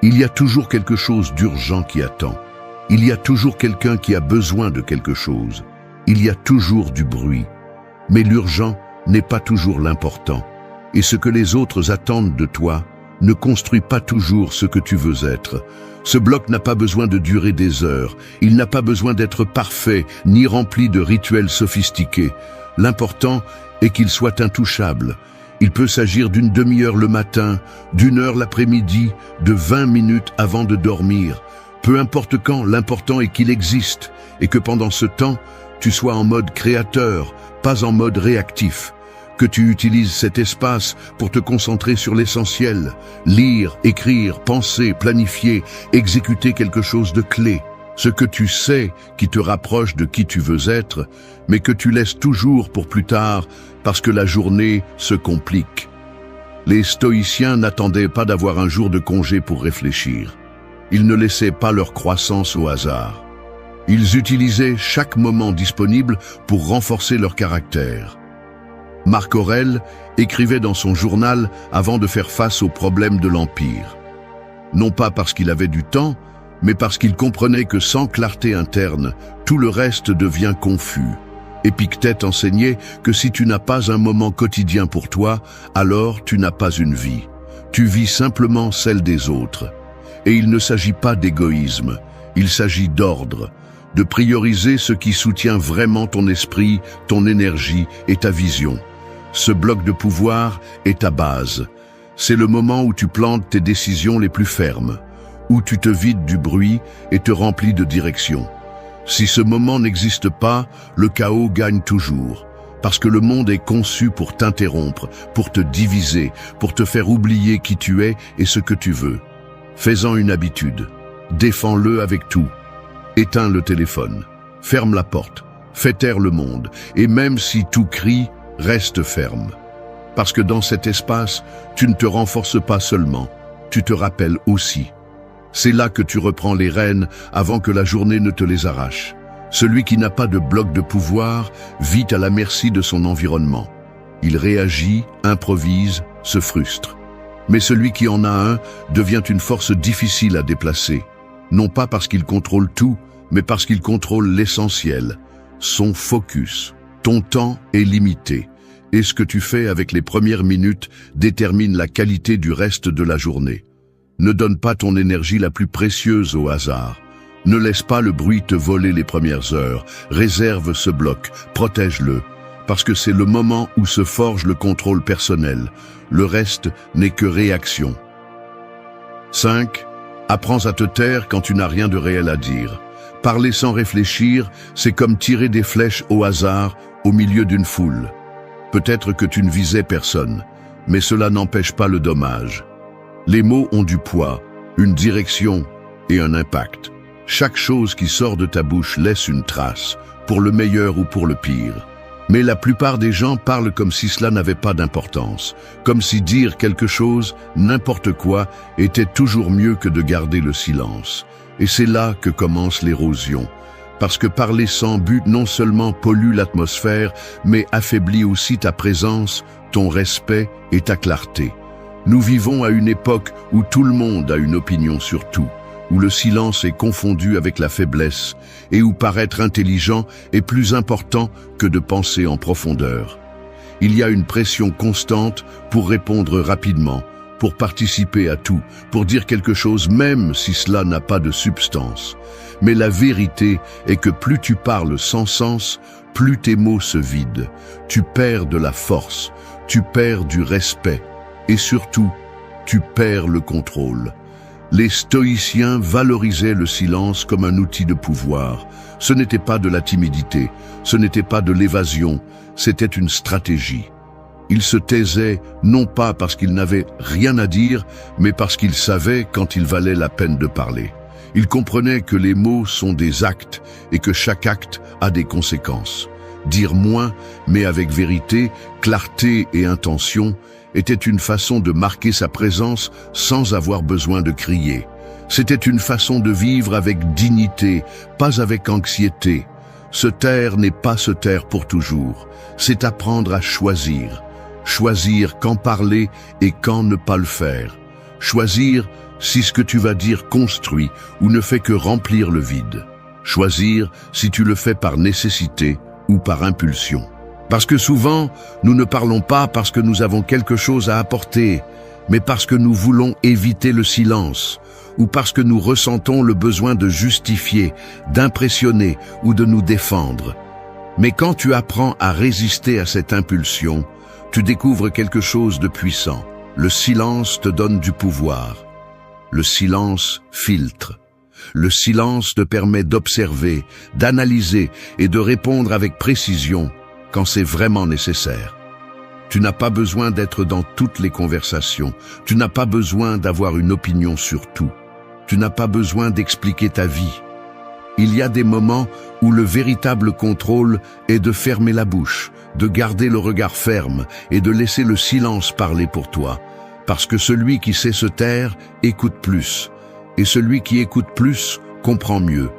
Il y a toujours quelque chose d'urgent qui attend. Il y a toujours quelqu'un qui a besoin de quelque chose. Il y a toujours du bruit. Mais l'urgent n'est pas toujours l'important. Et ce que les autres attendent de toi, ne construit pas toujours ce que tu veux être. Ce bloc n'a pas besoin de durer des heures, il n'a pas besoin d'être parfait, ni rempli de rituels sophistiqués. L'important est qu'il soit intouchable. Il peut s'agir d'une demi-heure le matin, d'une heure l'après-midi, de 20 minutes avant de dormir. Peu importe quand, l'important est qu'il existe, et que pendant ce temps, tu sois en mode créateur, pas en mode réactif. Que tu utilises cet espace pour te concentrer sur l'essentiel, lire, écrire, penser, planifier, exécuter quelque chose de clé, ce que tu sais qui te rapproche de qui tu veux être, mais que tu laisses toujours pour plus tard parce que la journée se complique. Les stoïciens n'attendaient pas d'avoir un jour de congé pour réfléchir. Ils ne laissaient pas leur croissance au hasard. Ils utilisaient chaque moment disponible pour renforcer leur caractère. Marc Aurèle écrivait dans son journal avant de faire face aux problèmes de l'Empire. Non pas parce qu'il avait du temps, mais parce qu'il comprenait que sans clarté interne, tout le reste devient confus. Épictète enseignait que si tu n'as pas un moment quotidien pour toi, alors tu n'as pas une vie. Tu vis simplement celle des autres. Et il ne s'agit pas d'égoïsme, il s'agit d'ordre, de prioriser ce qui soutient vraiment ton esprit, ton énergie et ta vision. Ce bloc de pouvoir est ta base. C'est le moment où tu plantes tes décisions les plus fermes, où tu te vides du bruit et te remplis de direction. Si ce moment n'existe pas, le chaos gagne toujours, parce que le monde est conçu pour t'interrompre, pour te diviser, pour te faire oublier qui tu es et ce que tu veux. Fais-en une habitude, défends-le avec tout. Éteins le téléphone, ferme la porte, fais taire le monde, et même si tout crie, reste ferme. Parce que dans cet espace, tu ne te renforces pas seulement, tu te rappelles aussi. C'est là que tu reprends les rênes avant que la journée ne te les arrache. Celui qui n'a pas de bloc de pouvoir vit à la merci de son environnement. Il réagit, improvise, se frustre. Mais celui qui en a un devient une force difficile à déplacer. Non pas parce qu'il contrôle tout, mais parce qu'il contrôle l'essentiel, son focus. Ton temps est limité, et ce que tu fais avec les premières minutes détermine la qualité du reste de la journée. Ne donne pas ton énergie la plus précieuse au hasard. Ne laisse pas le bruit te voler les premières heures. Réserve ce bloc, protège-le, parce que c'est le moment où se forge le contrôle personnel. Le reste n'est que réaction. 5. Apprends à te taire quand tu n'as rien de réel à dire. Parler sans réfléchir, c'est comme tirer des flèches au hasard au milieu d'une foule. Peut-être que tu ne visais personne, mais cela n'empêche pas le dommage. Les mots ont du poids, une direction et un impact. Chaque chose qui sort de ta bouche laisse une trace, pour le meilleur ou pour le pire. Mais la plupart des gens parlent comme si cela n'avait pas d'importance, comme si dire quelque chose, n'importe quoi, était toujours mieux que de garder le silence. Et c'est là que commence l'érosion. Parce que parler sans but non seulement pollue l'atmosphère, mais affaiblit aussi ta présence, ton respect et ta clarté. Nous vivons à une époque où tout le monde a une opinion sur tout, où le silence est confondu avec la faiblesse, et où paraître intelligent est plus important que de penser en profondeur. Il y a une pression constante pour répondre rapidement, pour participer à tout, pour dire quelque chose même si cela n'a pas de substance. Mais la vérité est que plus tu parles sans sens, plus tes mots se vident. Tu perds de la force, tu perds du respect, et surtout, tu perds le contrôle. Les stoïciens valorisaient le silence comme un outil de pouvoir. Ce n'était pas de la timidité, ce n'était pas de l'évasion, c'était une stratégie. Ils se taisaient non pas parce qu'ils n'avaient rien à dire, mais parce qu'ils savaient quand il valait la peine de parler. Ils comprenaient que les mots sont des actes et que chaque acte a des conséquences. Dire moins, mais avec vérité, clarté et intention, était une façon de marquer sa présence sans avoir besoin de crier. C'était une façon de vivre avec dignité, pas avec anxiété. Se taire n'est pas se taire pour toujours, c'est apprendre à choisir. Choisir quand parler et quand ne pas le faire. Choisir si ce que tu vas dire construit ou ne fait que remplir le vide. Choisir si tu le fais par nécessité ou par impulsion. Parce que souvent, nous ne parlons pas parce que nous avons quelque chose à apporter, mais parce que nous voulons éviter le silence, ou parce que nous ressentons le besoin de justifier, d'impressionner ou de nous défendre. Mais quand tu apprends à résister à cette impulsion, tu découvres quelque chose de puissant. Le silence te donne du pouvoir. Le silence filtre. Le silence te permet d'observer, d'analyser et de répondre avec précision quand c'est vraiment nécessaire. Tu n'as pas besoin d'être dans toutes les conversations. Tu n'as pas besoin d'avoir une opinion sur tout. Tu n'as pas besoin d'expliquer ta vie. Il y a des moments où le véritable contrôle est de fermer la bouche, de garder le regard ferme et de laisser le silence parler pour toi. Parce que celui qui sait se taire écoute plus. Et celui qui écoute plus comprend mieux.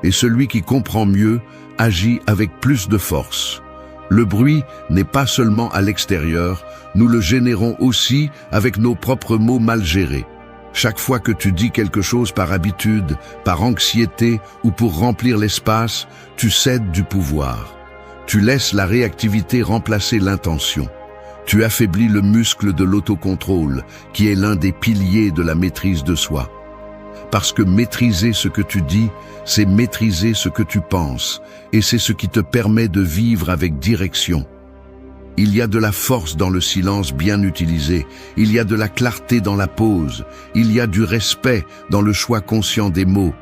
Et celui qui comprend mieux agit avec plus de force. Le bruit n'est pas seulement à l'extérieur, nous le générons aussi avec nos propres mots mal gérés. Chaque fois que tu dis quelque chose par habitude, par anxiété ou pour remplir l'espace, tu cèdes du pouvoir. Tu laisses la réactivité remplacer l'intention. Tu affaiblis le muscle de l'autocontrôle, qui est l'un des piliers de la maîtrise de soi. Parce que maîtriser ce que tu dis, c'est maîtriser ce que tu penses, et c'est ce qui te permet de vivre avec direction. Il y a de la force dans le silence bien utilisé, il y a de la clarté dans la pause, il y a du respect dans le choix conscient des mots.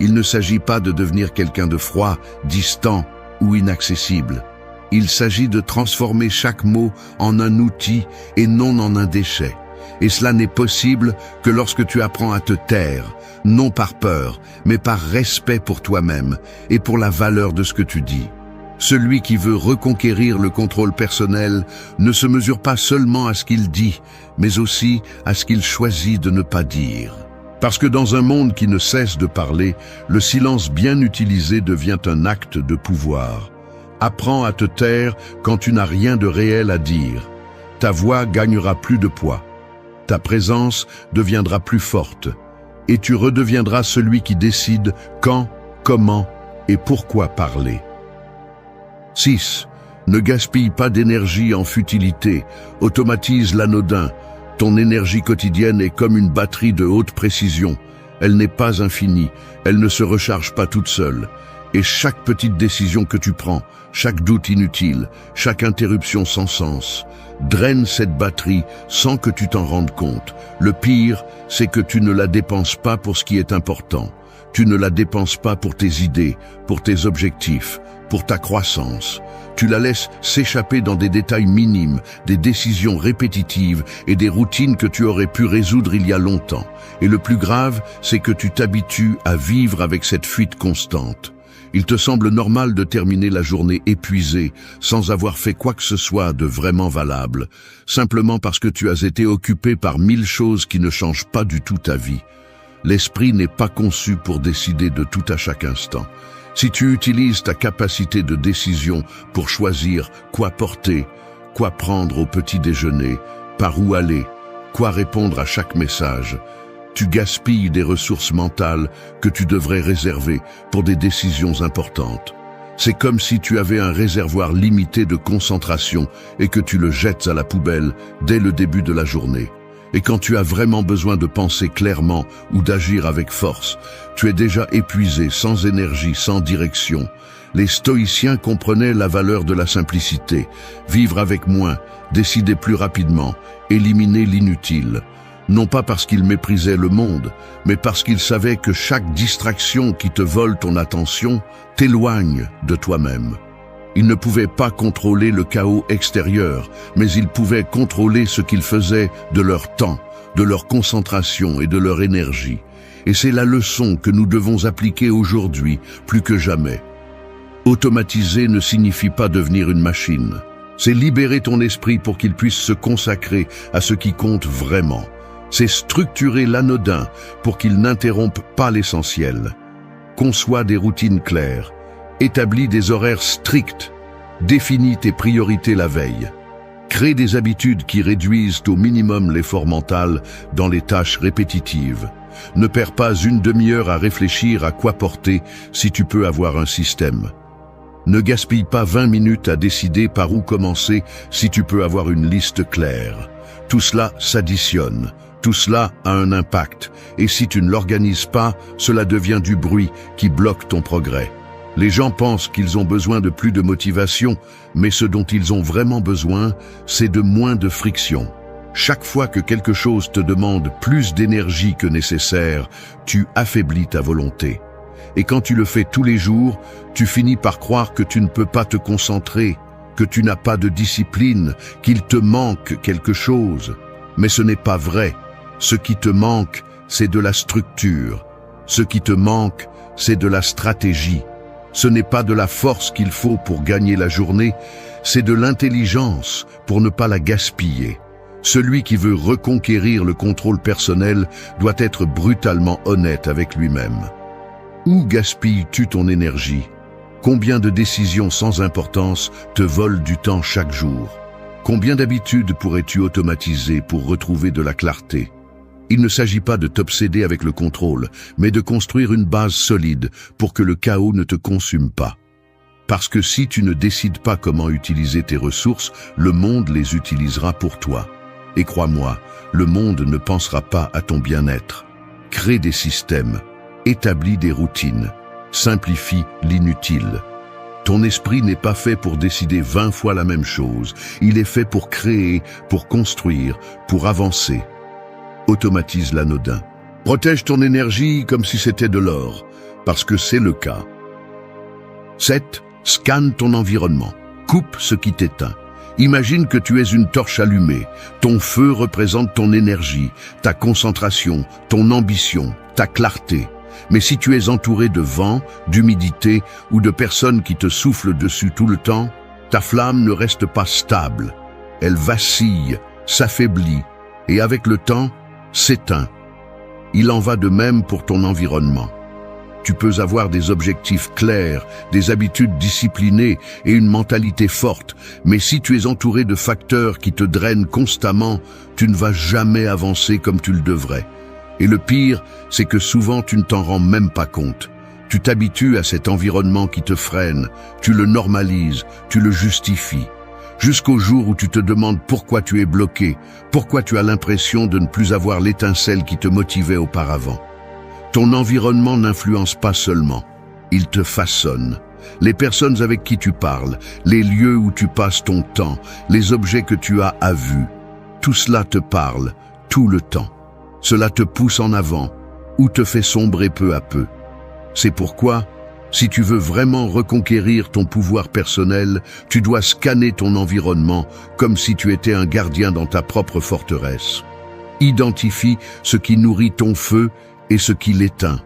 Il ne s'agit pas de devenir quelqu'un de froid, distant ou inaccessible. Il s'agit de transformer chaque mot en un outil et non en un déchet. Et cela n'est possible que lorsque tu apprends à te taire, non par peur, mais par respect pour toi-même et pour la valeur de ce que tu dis. Celui qui veut reconquérir le contrôle personnel ne se mesure pas seulement à ce qu'il dit, mais aussi à ce qu'il choisit de ne pas dire. Parce que dans un monde qui ne cesse de parler, le silence bien utilisé devient un acte de pouvoir. Apprends à te taire quand tu n'as rien de réel à dire. Ta voix gagnera plus de poids. Ta présence deviendra plus forte. Et tu redeviendras celui qui décide quand, comment et pourquoi parler. 6. Ne gaspille pas d'énergie en futilité. Automatise l'anodin. Ton énergie quotidienne est comme une batterie de haute précision. Elle n'est pas infinie. Elle ne se recharge pas toute seule. Et chaque petite décision que tu prends, chaque doute inutile, chaque interruption sans sens, draine cette batterie sans que tu t'en rendes compte. Le pire, c'est que tu ne la dépenses pas pour ce qui est important. Tu ne la dépenses pas pour tes idées, pour tes objectifs, pour ta croissance. Tu la laisses s'échapper dans des détails minimes, des décisions répétitives et des routines que tu aurais pu résoudre il y a longtemps. Et le plus grave, c'est que tu t'habitues à vivre avec cette fuite constante. Il te semble normal de terminer la journée épuisé, sans avoir fait quoi que ce soit de vraiment valable, simplement parce que tu as été occupé par 1000 choses qui ne changent pas du tout ta vie. L'esprit n'est pas conçu pour décider de tout à chaque instant. Si tu utilises ta capacité de décision pour choisir quoi porter, quoi prendre au petit déjeuner, par où aller, quoi répondre à chaque message, tu gaspilles des ressources mentales que tu devrais réserver pour des décisions importantes. C'est comme si tu avais un réservoir limité de concentration et que tu le jettes à la poubelle dès le début de la journée. Et quand tu as vraiment besoin de penser clairement ou d'agir avec force, tu es déjà épuisé, sans énergie, sans direction. Les stoïciens comprenaient la valeur de la simplicité, vivre avec moins, décider plus rapidement, éliminer l'inutile. Non pas parce qu'ils méprisaient le monde, mais parce qu'ils savaient que chaque distraction qui te vole ton attention t'éloigne de toi-même. Ils ne pouvaient pas contrôler le chaos extérieur, mais ils pouvaient contrôler ce qu'ils faisaient de leur temps, de leur concentration et de leur énergie. Et c'est la leçon que nous devons appliquer aujourd'hui, plus que jamais. Automatiser ne signifie pas devenir une machine. C'est libérer ton esprit pour qu'il puisse se consacrer à ce qui compte vraiment. C'est structurer l'anodin pour qu'il n'interrompe pas l'essentiel. Conçois des routines claires. Établis des horaires stricts. Définis tes priorités la veille. Crée des habitudes qui réduisent au minimum l'effort mental dans les tâches répétitives. Ne perds pas une demi-heure à réfléchir à quoi porter si tu peux avoir un système. Ne gaspille pas 20 minutes à décider par où commencer si tu peux avoir une liste claire. Tout cela s'additionne. Tout cela a un impact. Et si tu ne l'organises pas, cela devient du bruit qui bloque ton progrès. Les gens pensent qu'ils ont besoin de plus de motivation, mais ce dont ils ont vraiment besoin, c'est de moins de friction. Chaque fois que quelque chose te demande plus d'énergie que nécessaire, tu affaiblis ta volonté. Et quand tu le fais tous les jours, tu finis par croire que tu ne peux pas te concentrer, que tu n'as pas de discipline, qu'il te manque quelque chose. Mais ce n'est pas vrai. Ce qui te manque, c'est de la structure. Ce qui te manque, c'est de la stratégie. Ce n'est pas de la force qu'il faut pour gagner la journée, c'est de l'intelligence pour ne pas la gaspiller. Celui qui veut reconquérir le contrôle personnel doit être brutalement honnête avec lui-même. Où gaspilles-tu ton énergie? Combien de décisions sans importance te volent du temps chaque jour? Combien d'habitudes pourrais-tu automatiser pour retrouver de la clarté? Il ne s'agit pas de t'obséder avec le contrôle, mais de construire une base solide pour que le chaos ne te consume pas. Parce que si tu ne décides pas comment utiliser tes ressources, le monde les utilisera pour toi. Et crois-moi, le monde ne pensera pas à ton bien-être. Crée des systèmes, établis des routines, simplifie l'inutile. Ton esprit n'est pas fait pour décider 20 fois la même chose. Il est fait pour créer, pour construire, pour avancer. Automatise l'anodin. Protège ton énergie comme si c'était de l'or, parce que c'est le cas. 7. Scanne ton environnement. Coupe ce qui t'éteint. Imagine que tu es une torche allumée. Ton feu représente ton énergie, ta concentration, ton ambition, ta clarté. Mais si tu es entouré de vent, d'humidité ou de personnes qui te soufflent dessus tout le temps, ta flamme ne reste pas stable. Elle vacille, s'affaiblit et avec le temps, s'éteint. Il en va de même pour ton environnement. Tu peux avoir des objectifs clairs, des habitudes disciplinées et une mentalité forte, mais si tu es entouré de facteurs qui te drainent constamment, tu ne vas jamais avancer comme tu le devrais. Et le pire, c'est que souvent tu ne t'en rends même pas compte. Tu t'habitues à cet environnement qui te freine, tu le normalises, tu le justifies. Jusqu'au jour où tu te demandes pourquoi tu es bloqué, pourquoi tu as l'impression de ne plus avoir l'étincelle qui te motivait auparavant. Ton environnement n'influence pas seulement, il te façonne. Les personnes avec qui tu parles, les lieux où tu passes ton temps, les objets que tu as à vue, tout cela te parle, tout le temps. Cela te pousse en avant ou te fait sombrer peu à peu. C'est pourquoi, si tu veux vraiment reconquérir ton pouvoir personnel, tu dois scanner ton environnement comme si tu étais un gardien dans ta propre forteresse. Identifie ce qui nourrit ton feu et ce qui l'éteint.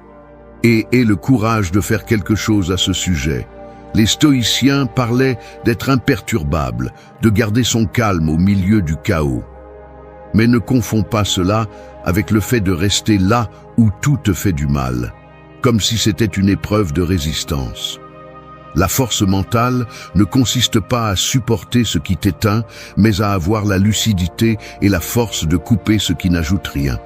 Et aie le courage de faire quelque chose à ce sujet. Les stoïciens parlaient d'être imperturbable, de garder son calme au milieu du chaos. Mais ne confonds pas cela avec le fait de rester là où tout te fait du mal, comme si c'était une épreuve de résistance. La force mentale ne consiste pas à supporter ce qui t'éteint, mais à avoir la lucidité et la force de couper ce qui n'ajoute rien.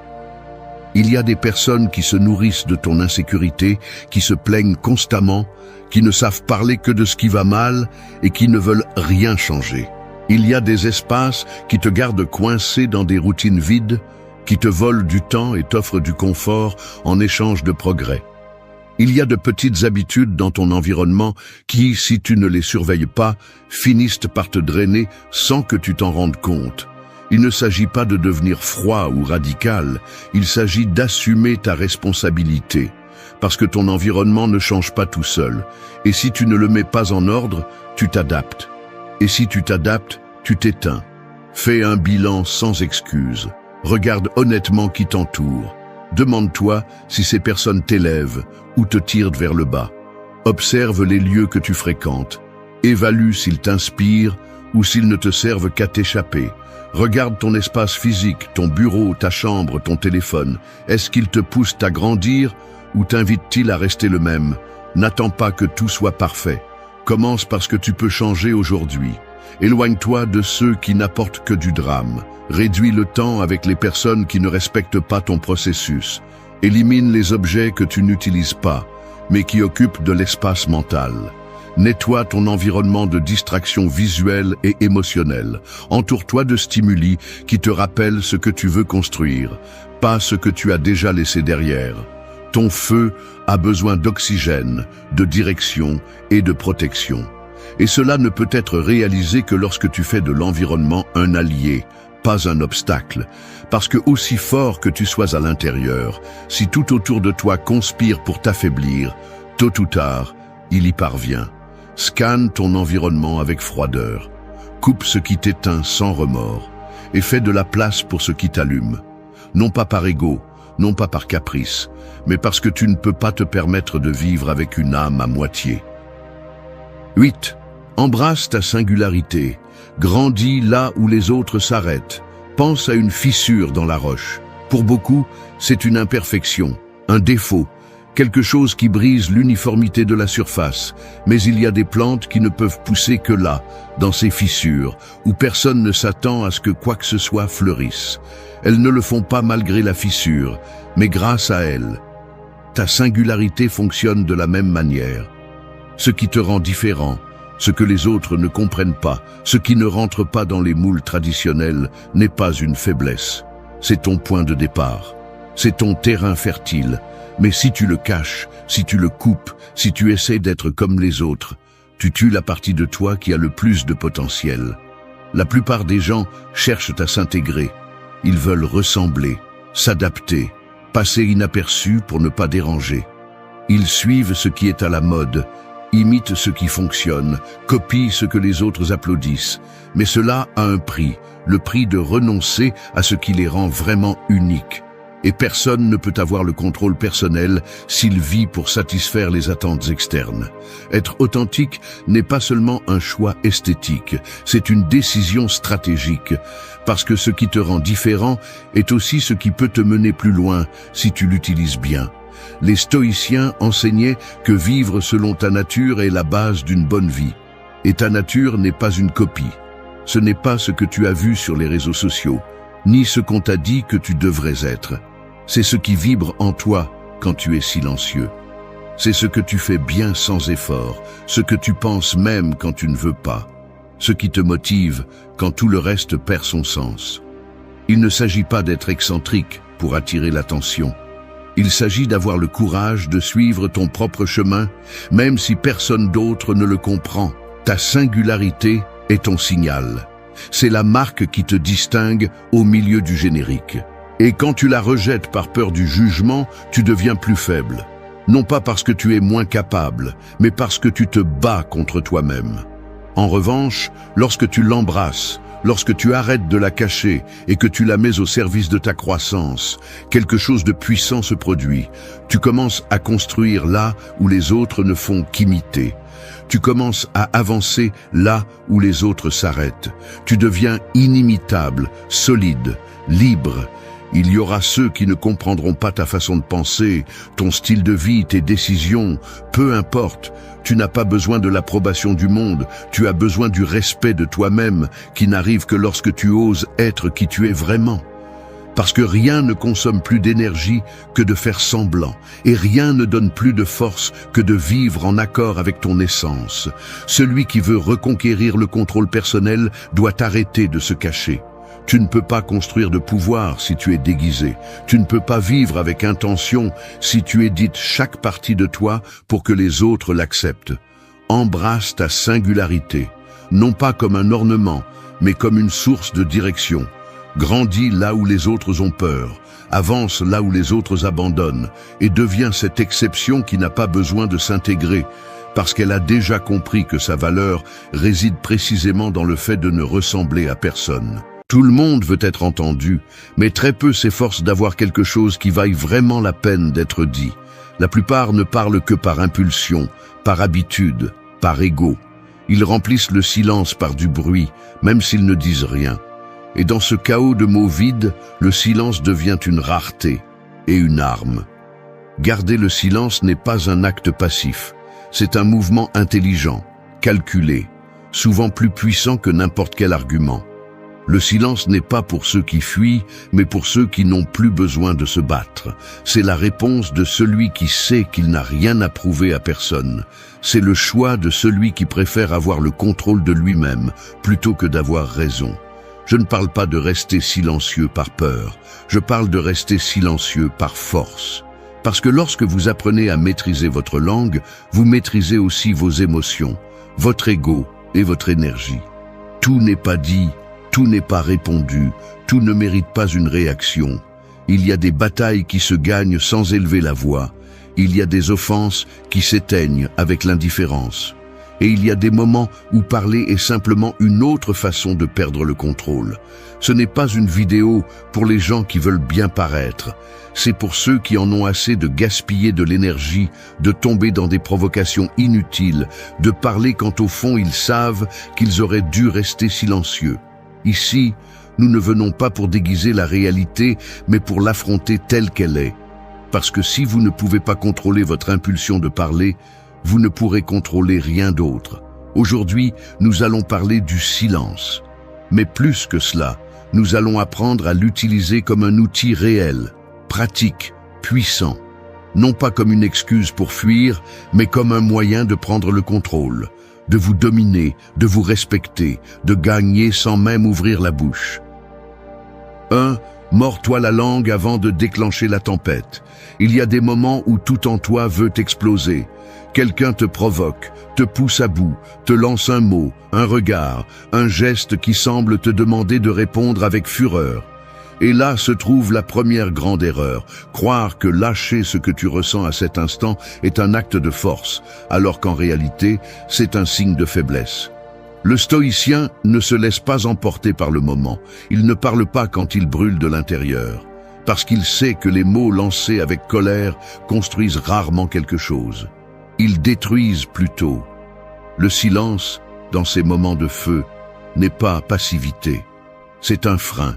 Il y a des personnes qui se nourrissent de ton insécurité, qui se plaignent constamment, qui ne savent parler que de ce qui va mal et qui ne veulent rien changer. Il y a des espaces qui te gardent coincé dans des routines vides, qui te volent du temps et t'offrent du confort en échange de progrès. Il y a de petites habitudes dans ton environnement qui, si tu ne les surveilles pas, finissent par te drainer sans que tu t'en rendes compte. Il ne s'agit pas de devenir froid ou radical, il s'agit d'assumer ta responsabilité, parce que ton environnement ne change pas tout seul, et si tu ne le mets pas en ordre, tu t'adaptes. Et si tu t'adaptes, tu t'éteins. Fais un bilan sans excuse. Regarde honnêtement qui t'entoure. Demande-toi si ces personnes t'élèvent ou te tirent vers le bas. Observe les lieux que tu fréquentes. Évalue s'ils t'inspirent ou s'ils ne te servent qu'à t'échapper. Regarde ton espace physique, ton bureau, ta chambre, ton téléphone. Est-ce qu'ils te poussent à grandir ou t'invitent-ils à rester le même? N'attends pas que tout soit parfait. Commence parce que tu peux changer aujourd'hui. Éloigne-toi de ceux qui n'apportent que du drame. Réduis le temps avec les personnes qui ne respectent pas ton processus. Élimine les objets que tu n'utilises pas, mais qui occupent de l'espace mental. Nettoie ton environnement de distractions visuelles et émotionnelles. Entoure-toi de stimuli qui te rappellent ce que tu veux construire, pas ce que tu as déjà laissé derrière. Ton feu a besoin d'oxygène, de direction et de protection. Et cela ne peut être réalisé que lorsque tu fais de l'environnement un allié, pas un obstacle. Parce que aussi fort que tu sois à l'intérieur, si tout autour de toi conspire pour t'affaiblir, tôt ou tard, il y parvient. Scanne ton environnement avec froideur. Coupe ce qui t'éteint sans remords. Et fais de la place pour ce qui t'allume. Non pas par ego, non pas par caprice, mais parce que tu ne peux pas te permettre de vivre avec une âme à moitié. 8. Embrasse ta singularité. Grandis là où les autres s'arrêtent. Pense à une fissure dans la roche. Pour beaucoup, c'est une imperfection, un défaut, quelque chose qui brise l'uniformité de la surface. Mais il y a des plantes qui ne peuvent pousser que là, dans ces fissures, où personne ne s'attend à ce que quoi que ce soit fleurisse. Elles ne le font pas malgré la fissure, mais grâce à elles. Ta singularité fonctionne de la même manière. Ce qui te rend différent, ce que les autres ne comprennent pas, ce qui ne rentre pas dans les moules traditionnels, n'est pas une faiblesse. C'est ton point de départ. C'est ton terrain fertile. Mais si tu le caches, si tu le coupes, si tu essaies d'être comme les autres, tu tues la partie de toi qui a le plus de potentiel. La plupart des gens cherchent à s'intégrer. Ils veulent ressembler, s'adapter, passer inaperçus pour ne pas déranger. Ils suivent ce qui est à la mode, imitent ce qui fonctionne, copient ce que les autres applaudissent. Mais cela a un prix, le prix de renoncer à ce qui les rend vraiment uniques. Et personne ne peut avoir le contrôle personnel s'il vit pour satisfaire les attentes externes. Être authentique n'est pas seulement un choix esthétique, c'est une décision stratégique, parce que ce qui te rend différent est aussi ce qui peut te mener plus loin si tu l'utilises bien. Les stoïciens enseignaient que vivre selon ta nature est la base d'une bonne vie. Et ta nature n'est pas une copie. Ce n'est pas ce que tu as vu sur les réseaux sociaux, ni ce qu'on t'a dit que tu devrais être. C'est ce qui vibre en toi quand tu es silencieux. C'est ce que tu fais bien sans effort, ce que tu penses même quand tu ne veux pas, ce qui te motive quand tout le reste perd son sens. Il ne s'agit pas d'être excentrique pour attirer l'attention. Il s'agit d'avoir le courage de suivre ton propre chemin, même si personne d'autre ne le comprend. Ta singularité est ton signal. C'est la marque qui te distingue au milieu du générique. Et quand tu la rejettes par peur du jugement, tu deviens plus faible. Non pas parce que tu es moins capable, mais parce que tu te bats contre toi-même. En revanche, lorsque tu l'embrasses, lorsque tu arrêtes de la cacher et que tu la mets au service de ta croissance, quelque chose de puissant se produit. Tu commences à construire là où les autres ne font qu'imiter. Tu commences à avancer là où les autres s'arrêtent. Tu deviens inimitable, solide, libre. Il y aura ceux qui ne comprendront pas ta façon de penser, ton style de vie, tes décisions, peu importe. Tu n'as pas besoin de l'approbation du monde, tu as besoin du respect de toi-même, qui n'arrive que lorsque tu oses être qui tu es vraiment. Parce que rien ne consomme plus d'énergie que de faire semblant, et rien ne donne plus de force que de vivre en accord avec ton essence. Celui qui veut reconquérir le contrôle personnel doit arrêter de se cacher. Tu ne peux pas construire de pouvoir si tu es déguisé. Tu ne peux pas vivre avec intention si tu édites chaque partie de toi pour que les autres l'acceptent. Embrasse ta singularité, non pas comme un ornement, mais comme une source de direction. Grandis là où les autres ont peur, avance là où les autres abandonnent, et deviens cette exception qui n'a pas besoin de s'intégrer, parce qu'elle a déjà compris que sa valeur réside précisément dans le fait de ne ressembler à personne. Tout le monde veut être entendu, mais très peu s'efforcent d'avoir quelque chose qui vaille vraiment la peine d'être dit. La plupart ne parlent que par impulsion, par habitude, par ego. Ils remplissent le silence par du bruit, même s'ils ne disent rien. Et dans ce chaos de mots vides, le silence devient une rareté et une arme. Garder le silence n'est pas un acte passif. C'est un mouvement intelligent, calculé, souvent plus puissant que n'importe quel argument. Le silence n'est pas pour ceux qui fuient, mais pour ceux qui n'ont plus besoin de se battre. C'est la réponse de celui qui sait qu'il n'a rien à prouver à personne. C'est le choix de celui qui préfère avoir le contrôle de lui-même plutôt que d'avoir raison. Je ne parle pas de rester silencieux par peur, je parle de rester silencieux par force. Parce que lorsque vous apprenez à maîtriser votre langue, vous maîtrisez aussi vos émotions, votre ego et votre énergie. Tout n'est pas dit, tout n'est pas répondu, tout ne mérite pas une réaction. Il y a des batailles qui se gagnent sans élever la voix. Il y a des offenses qui s'éteignent avec l'indifférence. Et il y a des moments où parler est simplement une autre façon de perdre le contrôle. Ce n'est pas une vidéo pour les gens qui veulent bien paraître. C'est pour ceux qui en ont assez de gaspiller de l'énergie, de tomber dans des provocations inutiles, de parler quand au fond ils savent qu'ils auraient dû rester silencieux. Ici, nous ne venons pas pour déguiser la réalité, mais pour l'affronter telle qu'elle est. Parce que si vous ne pouvez pas contrôler votre impulsion de parler, vous ne pourrez contrôler rien d'autre. Aujourd'hui, nous allons parler du silence. Mais plus que cela, nous allons apprendre à l'utiliser comme un outil réel, pratique, puissant. Non pas comme une excuse pour fuir, mais comme un moyen de prendre le contrôle, de vous dominer, de vous respecter, de gagner sans même ouvrir la bouche. 1. Mords-toi la langue avant de déclencher la tempête. Il y a des moments où tout en toi veut exploser. Quelqu'un te provoque, te pousse à bout, te lance un mot, un regard, un geste qui semble te demander de répondre avec fureur. Et là se trouve la première grande erreur, croire que lâcher ce que tu ressens à cet instant est un acte de force, alors qu'en réalité, c'est un signe de faiblesse. Le stoïcien ne se laisse pas emporter par le moment. Il ne parle pas quand il brûle de l'intérieur, parce qu'il sait que les mots lancés avec colère construisent rarement quelque chose. Ils détruisent plutôt. Le silence, dans ces moments de feu, n'est pas passivité. C'est un frein.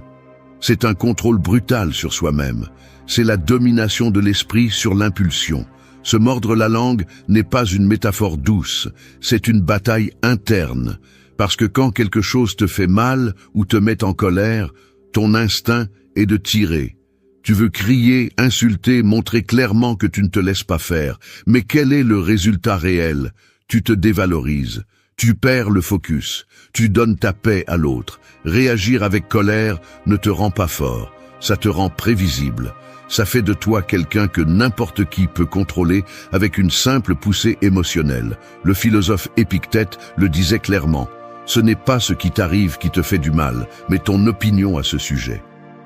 C'est un contrôle brutal sur soi-même. C'est la domination de l'esprit sur l'impulsion. Se mordre la langue n'est pas une métaphore douce, c'est une bataille interne. Parce que quand quelque chose te fait mal ou te met en colère, ton instinct est de tirer. Tu veux crier, insulter, montrer clairement que tu ne te laisses pas faire. Mais quel est le résultat réel? Tu te dévalorises. Tu perds le focus. Tu donnes ta paix à l'autre. Réagir avec colère ne te rend pas fort. Ça te rend prévisible. Ça fait de toi quelqu'un que n'importe qui peut contrôler avec une simple poussée émotionnelle. Le philosophe Épictète le disait clairement. Ce n'est pas ce qui t'arrive qui te fait du mal, mais ton opinion à ce sujet.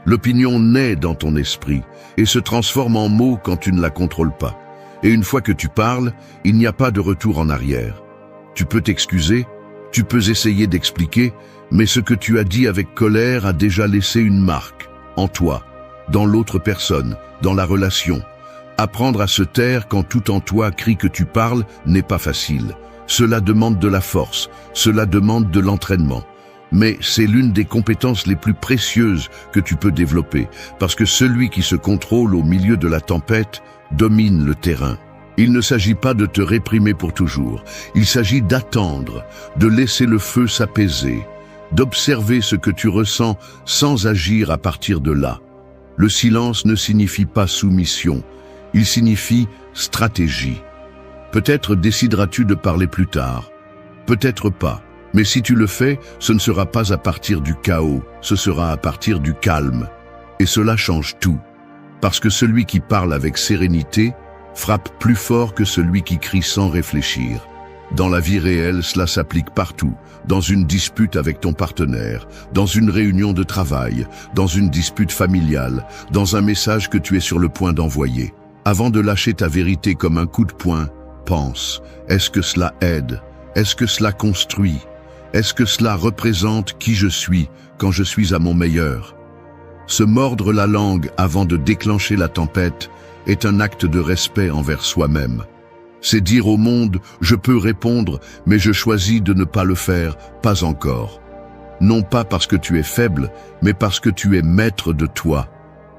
L'opinion naît dans ton esprit et se transforme en mots quand tu ne la contrôles pas. Et une fois que tu parles, il n'y a pas de retour en arrière. Tu peux t'excuser, tu peux essayer d'expliquer, mais ce que tu as dit avec colère a déjà laissé une marque, en toi, dans l'autre personne, dans la relation. Apprendre à se taire quand tout en toi crie que tu parles n'est pas facile. Cela demande de la force, cela demande de l'entraînement. Mais c'est l'une des compétences les plus précieuses que tu peux développer, parce que celui qui se contrôle au milieu de la tempête domine le terrain. Il ne s'agit pas de te réprimer pour toujours, il s'agit d'attendre, de laisser le feu s'apaiser, d'observer ce que tu ressens sans agir à partir de là. Le silence ne signifie pas soumission, il signifie stratégie. Peut-être décideras-tu de parler plus tard, peut-être pas. Mais si tu le fais, ce ne sera pas à partir du chaos, ce sera à partir du calme. Et cela change tout. Parce que celui qui parle avec sérénité frappe plus fort que celui qui crie sans réfléchir. Dans la vie réelle, cela s'applique partout. Dans une dispute avec ton partenaire, dans une réunion de travail, dans une dispute familiale, dans un message que tu es sur le point d'envoyer. Avant de lâcher ta vérité comme un coup de poing, pense, est-ce que cela aide? Est-ce que cela construit? Est-ce que cela représente qui je suis quand je suis à mon meilleur? Se mordre la langue avant de déclencher la tempête est un acte de respect envers soi-même. C'est dire au monde, je peux répondre, mais je choisis de ne pas le faire, pas encore. Non pas parce que tu es faible, mais parce que tu es maître de toi.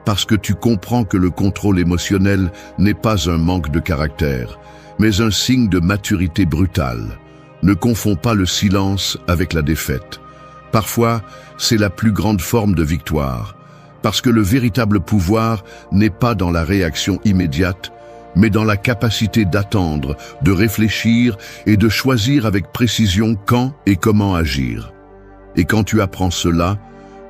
Parce que tu comprends que le contrôle émotionnel n'est pas un manque de caractère, mais un signe de maturité brutale. Ne confonds pas le silence avec la défaite. Parfois, c'est la plus grande forme de victoire, parce que le véritable pouvoir n'est pas dans la réaction immédiate, mais dans la capacité d'attendre, de réfléchir et de choisir avec précision quand et comment agir. Et quand tu apprends cela,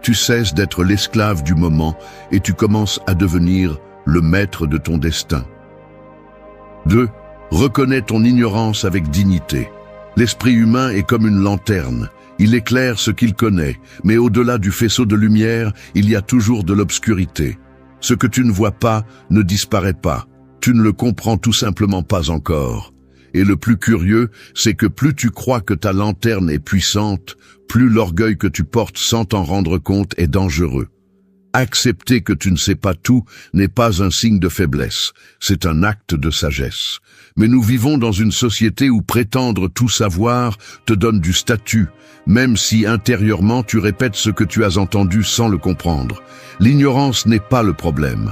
tu cesses d'être l'esclave du moment et tu commences à devenir le maître de ton destin. 2. Reconnais ton ignorance avec dignité. L'esprit humain est comme une lanterne. Il éclaire ce qu'il connaît, mais au-delà du faisceau de lumière, il y a toujours de l'obscurité. Ce que tu ne vois pas ne disparaît pas. Tu ne le comprends tout simplement pas encore. Et le plus curieux, c'est que plus tu crois que ta lanterne est puissante, plus l'orgueil que tu portes sans t'en rendre compte est dangereux. Accepter que tu ne sais pas tout n'est pas un signe de faiblesse, c'est un acte de sagesse. Mais nous vivons dans une société où prétendre tout savoir te donne du statut, même si intérieurement tu répètes ce que tu as entendu sans le comprendre. L'ignorance n'est pas le problème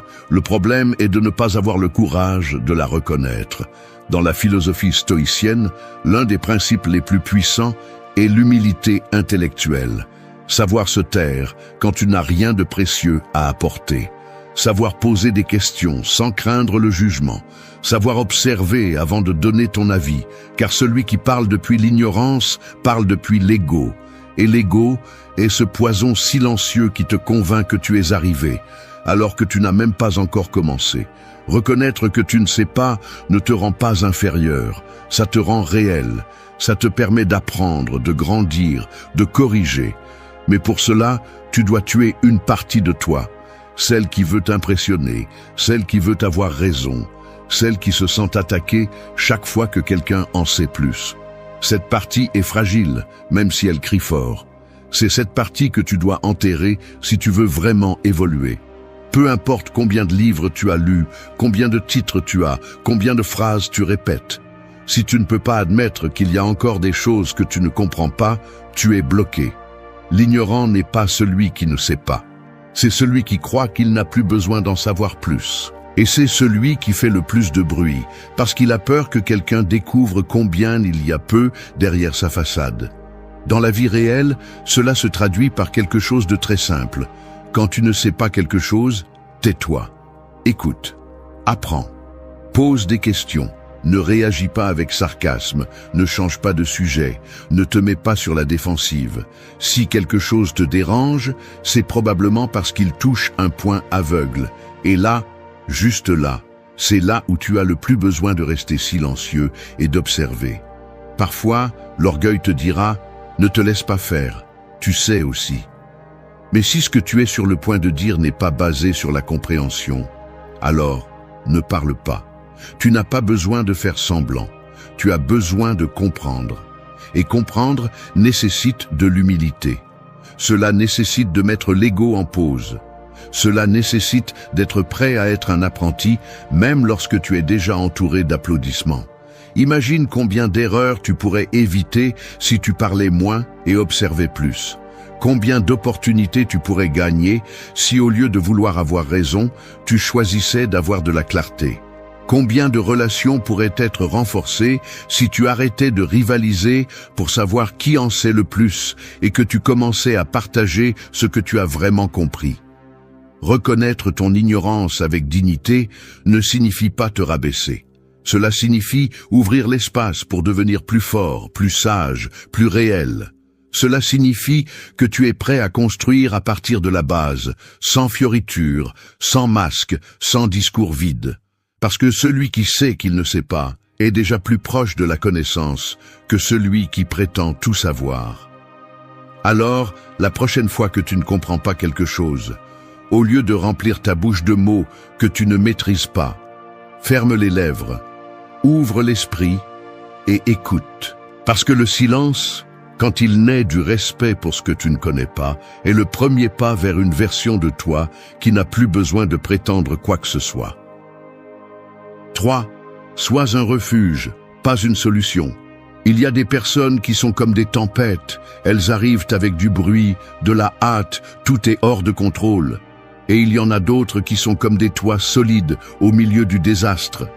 est de ne pas avoir le courage de la reconnaître. Dans la philosophie stoïcienne, l'un des principes les plus puissants est l'humilité intellectuelle. Savoir se taire quand tu n'as rien de précieux à apporter. Savoir poser des questions sans craindre le jugement. Savoir observer avant de donner ton avis, car celui qui parle depuis l'ignorance parle depuis l'ego. Et l'ego est ce poison silencieux qui te convainc que tu es arrivé, alors que tu n'as même pas encore commencé. Reconnaître que tu ne sais pas ne te rend pas inférieur, ça te rend réel, ça te permet d'apprendre, de grandir, de corriger. Mais pour cela, tu dois tuer une partie de toi, celle qui veut t'impressionner, celle qui veut avoir raison, celle qui se sent attaquée chaque fois que quelqu'un en sait plus. Cette partie est fragile, même si elle crie fort. C'est cette partie que tu dois enterrer si tu veux vraiment évoluer. Peu importe combien de livres tu as lus, combien de titres tu as, combien de phrases tu répètes. Si tu ne peux pas admettre qu'il y a encore des choses que tu ne comprends pas, tu es bloqué. L'ignorant n'est pas celui qui ne sait pas. C'est celui qui croit qu'il n'a plus besoin d'en savoir plus. Et c'est celui qui fait le plus de bruit, parce qu'il a peur que quelqu'un découvre combien il y a peu derrière sa façade. Dans la vie réelle, cela se traduit par quelque chose de très simple. Quand tu ne sais pas quelque chose, tais-toi. Écoute. Apprends. Pose des questions. Ne réagis pas avec sarcasme, ne change pas de sujet, ne te mets pas sur la défensive. Si quelque chose te dérange, c'est probablement parce qu'il touche un point aveugle. Et là, juste là, c'est là où tu as le plus besoin de rester silencieux et d'observer. Parfois, l'orgueil te dira « Ne te laisse pas faire, tu sais aussi ». Mais si ce que tu es sur le point de dire n'est pas basé sur la compréhension, alors ne parle pas. Tu n'as pas besoin de faire semblant, tu as besoin de comprendre. Et comprendre nécessite de l'humilité. Cela nécessite de mettre l'ego en pause. Cela nécessite d'être prêt à être un apprenti, même lorsque tu es déjà entouré d'applaudissements. Imagine combien d'erreurs tu pourrais éviter si tu parlais moins et observais plus. Combien d'opportunités tu pourrais gagner si au lieu de vouloir avoir raison, tu choisissais d'avoir de la clarté. Combien de relations pourraient être renforcées si tu arrêtais de rivaliser pour savoir qui en sait le plus et que tu commençais à partager ce que tu as vraiment compris. Reconnaître ton ignorance avec dignité ne signifie pas te rabaisser. Cela signifie ouvrir l'espace pour devenir plus fort, plus sage, plus réel. Cela signifie que tu es prêt à construire à partir de la base, sans fioritures, sans masque, sans discours vide. Parce que celui qui sait qu'il ne sait pas est déjà plus proche de la connaissance que celui qui prétend tout savoir. Alors, la prochaine fois que tu ne comprends pas quelque chose, au lieu de remplir ta bouche de mots que tu ne maîtrises pas, ferme les lèvres, ouvre l'esprit et écoute. Parce que le silence, quand il naît du respect pour ce que tu ne connais pas, est le premier pas vers une version de toi qui n'a plus besoin de prétendre quoi que ce soit. 3. Sois un refuge, pas une solution. Il y a des personnes qui sont comme des tempêtes. Elles arrivent avec du bruit, de la hâte, tout est hors de contrôle. Et il y en a d'autres qui sont comme des toits solides au milieu du désastre.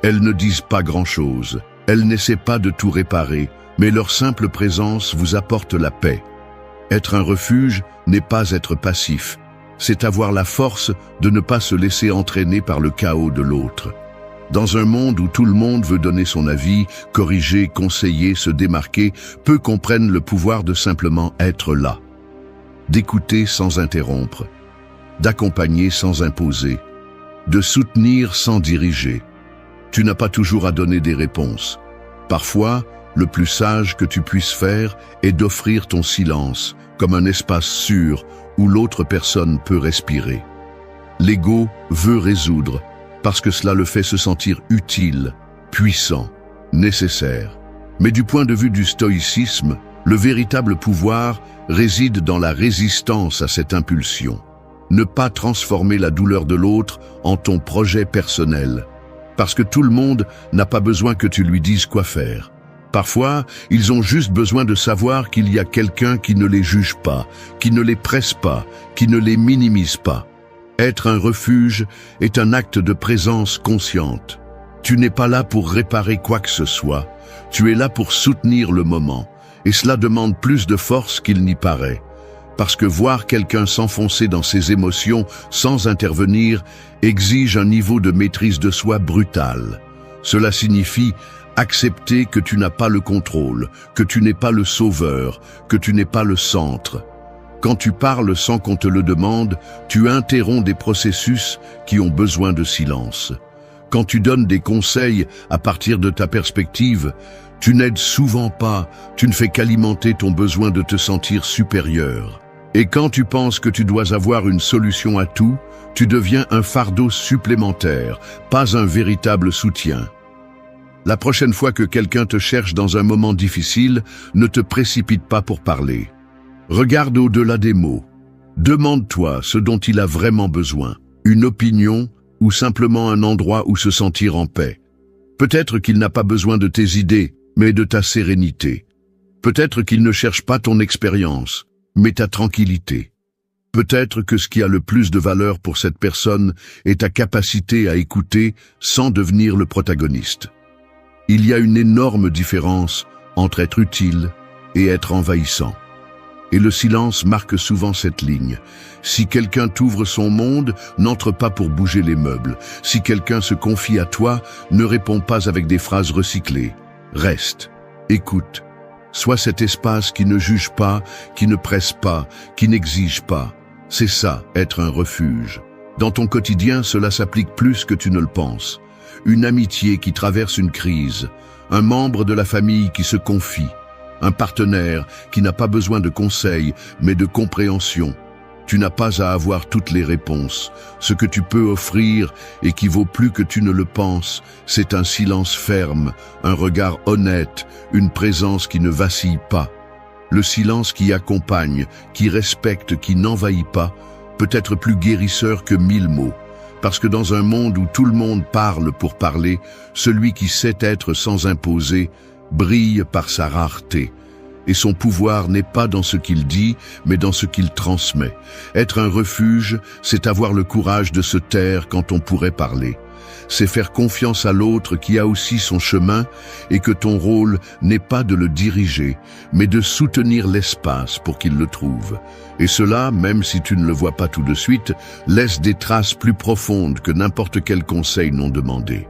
Elles ne disent pas grand-chose. Elles n'essaient pas de tout réparer, mais leur simple présence vous apporte la paix. Être un refuge n'est pas être passif, c'est avoir la force de ne pas se laisser entraîner par le chaos de l'autre. Dans un monde où tout le monde veut donner son avis, corriger, conseiller, se démarquer, peu comprennent le pouvoir de simplement être là. D'écouter sans interrompre, d'accompagner sans imposer, de soutenir sans diriger. Tu n'as pas toujours à donner des réponses. Parfois, le plus sage que tu puisses faire est d'offrir ton silence comme un espace sûr où l'autre personne peut respirer. L'ego veut résoudre parce que cela le fait se sentir utile, puissant, nécessaire. Mais du point de vue du stoïcisme, le véritable pouvoir réside dans la résistance à cette impulsion. Ne pas transformer la douleur de l'autre en ton projet personnel. Parce que tout le monde n'a pas besoin que tu lui dises quoi faire. Parfois, ils ont juste besoin de savoir qu'il y a quelqu'un qui ne les juge pas, qui ne les presse pas, qui ne les minimise pas. Être un refuge est un acte de présence consciente. Tu n'es pas là pour réparer quoi que ce soit, tu es là pour soutenir le moment, et cela demande plus de force qu'il n'y paraît. Parce que voir quelqu'un s'enfoncer dans ses émotions sans intervenir exige un niveau de maîtrise de soi brutal. Cela signifie accepter que tu n'as pas le contrôle, que tu n'es pas le sauveur, que tu n'es pas le centre. Quand tu parles sans qu'on te le demande, tu interromps des processus qui ont besoin de silence. Quand tu donnes des conseils à partir de ta perspective, tu n'aides souvent pas, tu ne fais qu'alimenter ton besoin de te sentir supérieur. Et quand tu penses que tu dois avoir une solution à tout, tu deviens un fardeau supplémentaire, pas un véritable soutien. La prochaine fois que quelqu'un te cherche dans un moment difficile, ne te précipite pas pour parler. Regarde au-delà des mots. Demande-toi ce dont il a vraiment besoin. Une opinion ou simplement un endroit où se sentir en paix. Peut-être qu'il n'a pas besoin de tes idées, mais de ta sérénité. Peut-être qu'il ne cherche pas ton expérience, mais ta tranquillité. Peut-être que ce qui a le plus de valeur pour cette personne est ta capacité à écouter sans devenir le protagoniste. Il y a une énorme différence entre être utile et être envahissant. Et le silence marque souvent cette ligne. Si quelqu'un t'ouvre son monde, n'entre pas pour bouger les meubles. Si quelqu'un se confie à toi, ne réponds pas avec des phrases recyclées. Reste, écoute. Sois cet espace qui ne juge pas, qui ne presse pas, qui n'exige pas. C'est ça, être un refuge. Dans ton quotidien, cela s'applique plus que tu ne le penses. Une amitié qui traverse une crise, un membre de la famille qui se confie, un partenaire qui n'a pas besoin de conseils, mais de compréhension. Tu n'as pas à avoir toutes les réponses. Ce que tu peux offrir et qui vaut plus que tu ne le penses, c'est un silence ferme, un regard honnête, une présence qui ne vacille pas. Le silence qui accompagne, qui respecte, qui n'envahit pas, peut être plus guérisseur que 1000 mots. Parce que dans un monde où tout le monde parle pour parler, celui qui sait être sans imposer brille par sa rareté. Et son pouvoir n'est pas dans ce qu'il dit, mais dans ce qu'il transmet. Être un refuge, c'est avoir le courage de se taire quand on pourrait parler. C'est faire confiance à l'autre qui a aussi son chemin et que ton rôle n'est pas de le diriger, mais de soutenir l'espace pour qu'il le trouve. Et cela, même si tu ne le vois pas tout de suite, laisse des traces plus profondes que n'importe quel conseil non demandé.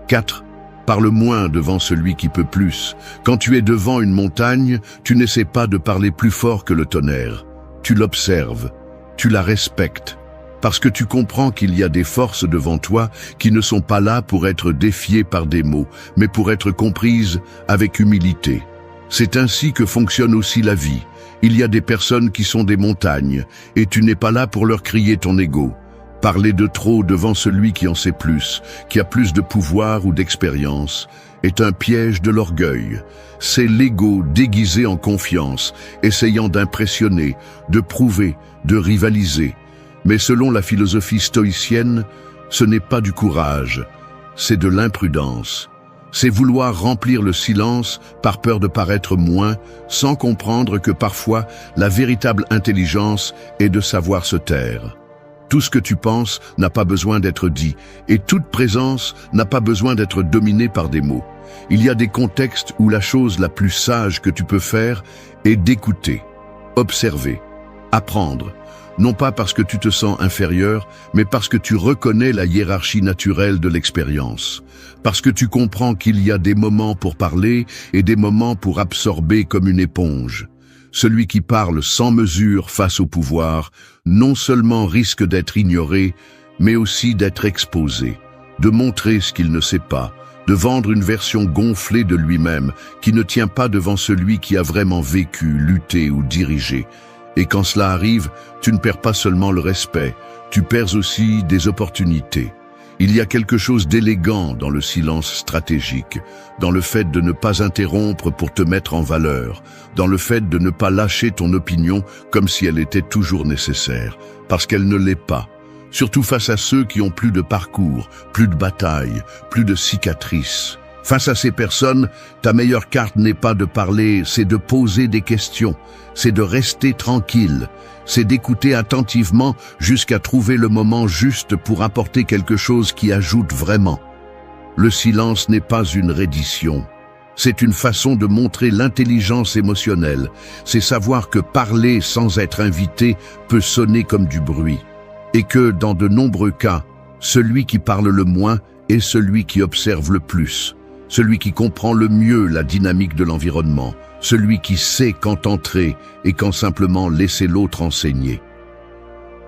4. Parle moins devant celui qui peut plus. Quand tu es devant une montagne, tu n'essaies pas de parler plus fort que le tonnerre. Tu l'observes, tu la respectes, parce que tu comprends qu'il y a des forces devant toi qui ne sont pas là pour être défiées par des mots, mais pour être comprises avec humilité. C'est ainsi que fonctionne aussi la vie. Il y a des personnes qui sont des montagnes, et tu n'es pas là pour leur crier ton ego. Parler de trop devant celui qui en sait plus, qui a plus de pouvoir ou d'expérience, est un piège de l'orgueil. C'est l'ego déguisé en confiance, essayant d'impressionner, de prouver, de rivaliser. Mais selon la philosophie stoïcienne, ce n'est pas du courage, c'est de l'imprudence. C'est vouloir remplir le silence par peur de paraître moins, sans comprendre que parfois la véritable intelligence est de savoir se taire. Tout ce que tu penses n'a pas besoin d'être dit, et toute présence n'a pas besoin d'être dominée par des mots. Il y a des contextes où la chose la plus sage que tu peux faire est d'écouter. Observer. Apprendre. Non pas parce que tu te sens inférieur, mais parce que tu reconnais la hiérarchie naturelle de l'expérience. Parce que tu comprends qu'il y a des moments pour parler et des moments pour absorber comme une éponge. Celui qui parle sans mesure face au pouvoir, non seulement risque d'être ignoré, mais aussi d'être exposé, de montrer ce qu'il ne sait pas, de vendre une version gonflée de lui-même qui ne tient pas devant celui qui a vraiment vécu, lutté ou dirigé. Et quand cela arrive, tu ne perds pas seulement le respect, tu perds aussi des opportunités. Il y a quelque chose d'élégant dans le silence stratégique, dans le fait de ne pas interrompre pour te mettre en valeur, dans le fait de ne pas lâcher ton opinion comme si elle était toujours nécessaire, parce qu'elle ne l'est pas. Surtout face à ceux qui ont plus de parcours, plus de batailles, plus de cicatrices. Face à ces personnes, ta meilleure carte n'est pas de parler, c'est de poser des questions, c'est de rester tranquille, c'est d'écouter attentivement jusqu'à trouver le moment juste pour apporter quelque chose qui ajoute vraiment. Le silence n'est pas une reddition. C'est une façon de montrer l'intelligence émotionnelle. C'est savoir que parler sans être invité peut sonner comme du bruit. Et que, dans de nombreux cas, celui qui parle le moins est celui qui observe le plus. Celui qui comprend le mieux la dynamique de l'environnement, celui qui sait quand entrer et quand simplement laisser l'autre enseigner.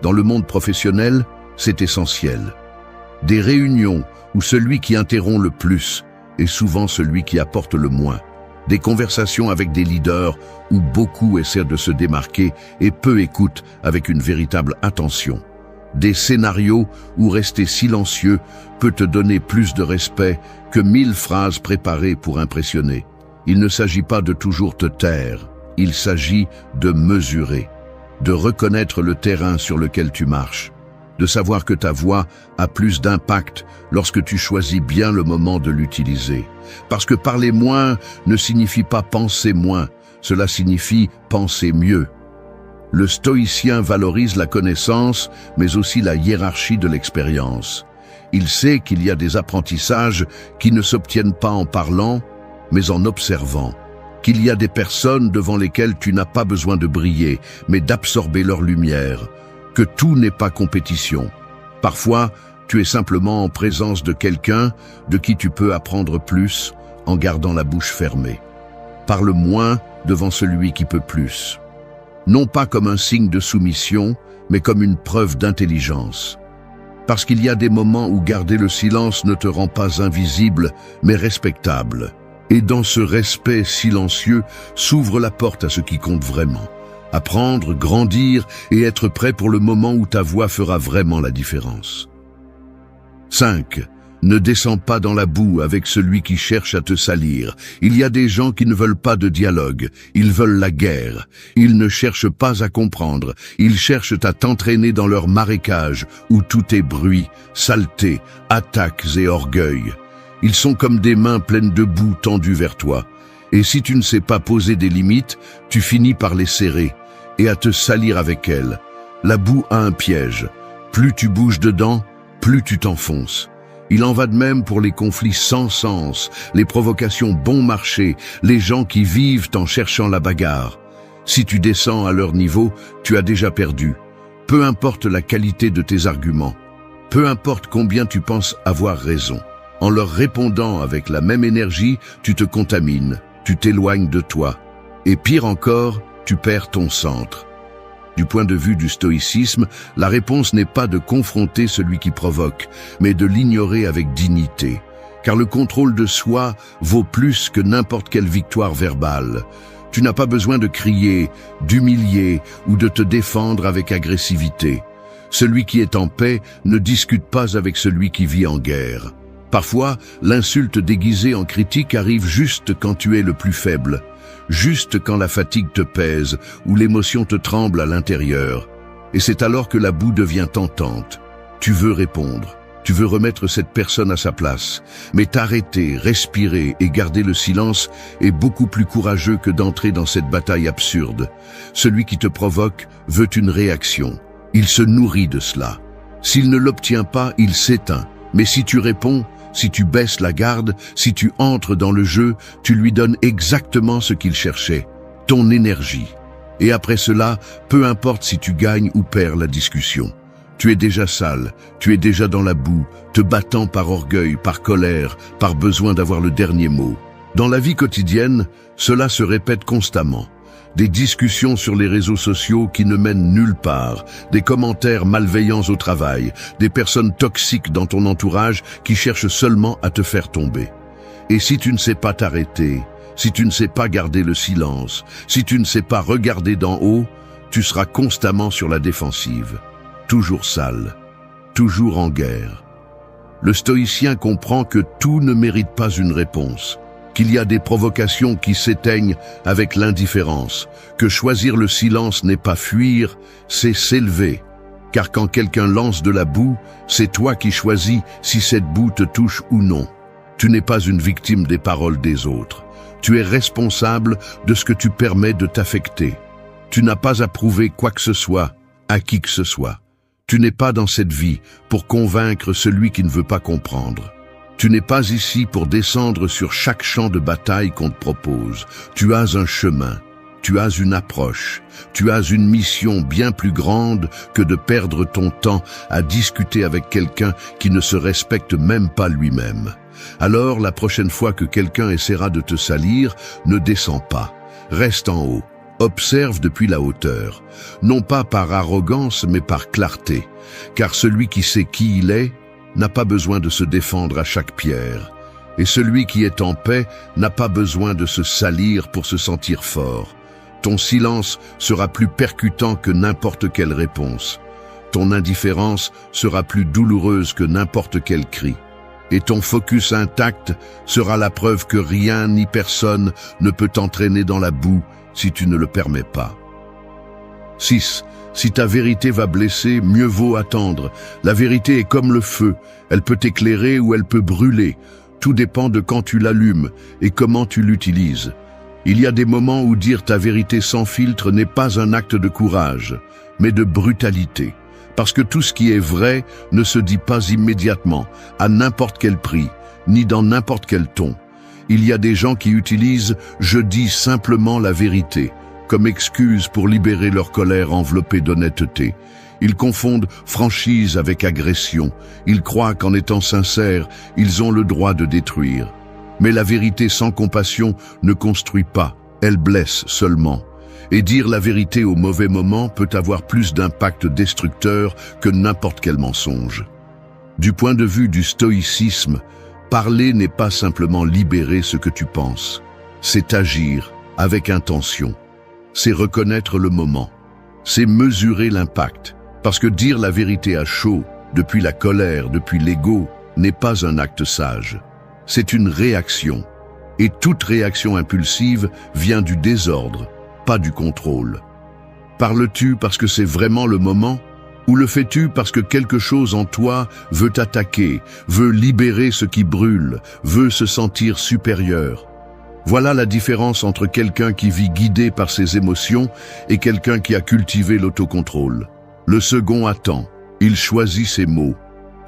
Dans le monde professionnel, c'est essentiel. Des réunions où celui qui interrompt le plus est souvent celui qui apporte le moins. Des conversations avec des leaders où beaucoup essaient de se démarquer et peu écoutent avec une véritable attention. Des scénarios où rester silencieux peut te donner plus de respect que 1000 phrases préparées pour impressionner. Il ne s'agit pas de toujours te taire, il s'agit de mesurer, de reconnaître le terrain sur lequel tu marches, de savoir que ta voix a plus d'impact lorsque tu choisis bien le moment de l'utiliser. Parce que parler moins ne signifie pas penser moins, cela signifie penser mieux. Le stoïcien valorise la connaissance, mais aussi la hiérarchie de l'expérience. Il sait qu'il y a des apprentissages qui ne s'obtiennent pas en parlant, mais en observant. Qu'il y a des personnes devant lesquelles tu n'as pas besoin de briller, mais d'absorber leur lumière. Que tout n'est pas compétition. Parfois, tu es simplement en présence de quelqu'un de qui tu peux apprendre plus en gardant la bouche fermée. Parle moins devant celui qui peut plus. Non pas comme un signe de soumission, mais comme une preuve d'intelligence. Parce qu'il y a des moments où garder le silence ne te rend pas invisible, mais respectable. Et dans ce respect silencieux s'ouvre la porte à ce qui compte vraiment. Apprendre, grandir et être prêt pour le moment où ta voix fera vraiment la différence. 5. Ne descends pas dans la boue avec celui qui cherche à te salir. Il y a des gens qui ne veulent pas de dialogue, ils veulent la guerre. Ils ne cherchent pas à comprendre, ils cherchent à t'entraîner dans leur marécage où tout est bruit, saleté, attaques et orgueil. Ils sont comme des mains pleines de boue tendues vers toi. Et si tu ne sais pas poser des limites, tu finis par les serrer et à te salir avec elles. La boue a un piège. Plus tu bouges dedans, plus tu t'enfonces. Il en va de même pour les conflits sans sens, les provocations bon marché, les gens qui vivent en cherchant la bagarre. Si tu descends à leur niveau, tu as déjà perdu. Peu importe la qualité de tes arguments, peu importe combien tu penses avoir raison. En leur répondant avec la même énergie, tu te contamines, tu t'éloignes de toi. Et pire encore, tu perds ton centre. Du point de vue du stoïcisme, la réponse n'est pas de confronter celui qui provoque, mais de l'ignorer avec dignité. Car le contrôle de soi vaut plus que n'importe quelle victoire verbale. Tu n'as pas besoin de crier, d'humilier ou de te défendre avec agressivité. Celui qui est en paix ne discute pas avec celui qui vit en guerre. Parfois, l'insulte déguisée en critique arrive juste quand tu es le plus faible. Juste quand la fatigue te pèse ou l'émotion te tremble à l'intérieur. Et c'est alors que la boue devient tentante. Tu veux répondre, tu veux remettre cette personne à sa place. Mais t'arrêter, respirer et garder le silence est beaucoup plus courageux que d'entrer dans cette bataille absurde. Celui qui te provoque veut une réaction. Il se nourrit de cela. S'il ne l'obtient pas, il s'éteint. Mais si tu réponds, si tu baisses la garde, si tu entres dans le jeu, tu lui donnes exactement ce qu'il cherchait, ton énergie. Et après cela, peu importe si tu gagnes ou perds la discussion. Tu es déjà sale, tu es déjà dans la boue, te battant par orgueil, par colère, par besoin d'avoir le dernier mot. Dans la vie quotidienne, cela se répète constamment. Des discussions sur les réseaux sociaux qui ne mènent nulle part, des commentaires malveillants au travail, des personnes toxiques dans ton entourage qui cherchent seulement à te faire tomber. Et si tu ne sais pas t'arrêter, si tu ne sais pas garder le silence, si tu ne sais pas regarder d'en haut, tu seras constamment sur la défensive, toujours sale, toujours en guerre. Le stoïcien comprend que tout ne mérite pas une réponse, qu'il y a des provocations qui s'éteignent avec l'indifférence, que choisir le silence n'est pas fuir, c'est s'élever. Car quand quelqu'un lance de la boue, c'est toi qui choisis si cette boue te touche ou non. Tu n'es pas une victime des paroles des autres. Tu es responsable de ce que tu permets de t'affecter. Tu n'as pas à prouver quoi que ce soit, à qui que ce soit. Tu n'es pas dans cette vie pour convaincre celui qui ne veut pas comprendre. Tu n'es pas ici pour descendre sur chaque champ de bataille qu'on te propose. Tu as un chemin, tu as une approche, tu as une mission bien plus grande que de perdre ton temps à discuter avec quelqu'un qui ne se respecte même pas lui-même. Alors, la prochaine fois que quelqu'un essaiera de te salir, ne descends pas, reste en haut, observe depuis la hauteur, non pas par arrogance mais par clarté, car celui qui sait qui il est n'a pas besoin de se défendre à chaque pierre, et celui qui est en paix n'a pas besoin de se salir pour se sentir fort. Ton silence sera plus percutant que n'importe quelle réponse. Ton indifférence sera plus douloureuse que n'importe quel cri. Et ton focus intact sera la preuve que rien ni personne ne peut t'entraîner dans la boue si tu ne le permets pas. 6. Si ta vérité va blesser, mieux vaut attendre. La vérité est comme le feu, elle peut éclairer ou elle peut brûler. Tout dépend de quand tu l'allumes et comment tu l'utilises. Il y a des moments où dire ta vérité sans filtre n'est pas un acte de courage, mais de brutalité. Parce que tout ce qui est vrai ne se dit pas immédiatement, à n'importe quel prix, ni dans n'importe quel ton. Il y a des gens qui utilisent « je dis simplement la vérité » comme excuse pour libérer leur colère enveloppée d'honnêteté. Ils confondent franchise avec agression. Ils croient qu'en étant sincères, ils ont le droit de détruire. Mais la vérité sans compassion ne construit pas, elle blesse seulement. Et dire la vérité au mauvais moment peut avoir plus d'impact destructeur que n'importe quel mensonge. Du point de vue du stoïcisme, parler n'est pas simplement libérer ce que tu penses. C'est agir avec intention. C'est reconnaître le moment. C'est mesurer l'impact. Parce que dire la vérité à chaud, depuis la colère, depuis l'ego, n'est pas un acte sage. C'est une réaction. Et toute réaction impulsive vient du désordre, pas du contrôle. Parles-tu parce que c'est vraiment le moment, ou le fais-tu parce que quelque chose en toi veut t'attaquer, veut libérer ce qui brûle, veut se sentir supérieur? Voilà la différence entre quelqu'un qui vit guidé par ses émotions et quelqu'un qui a cultivé l'autocontrôle. Le second attend, il choisit ses mots.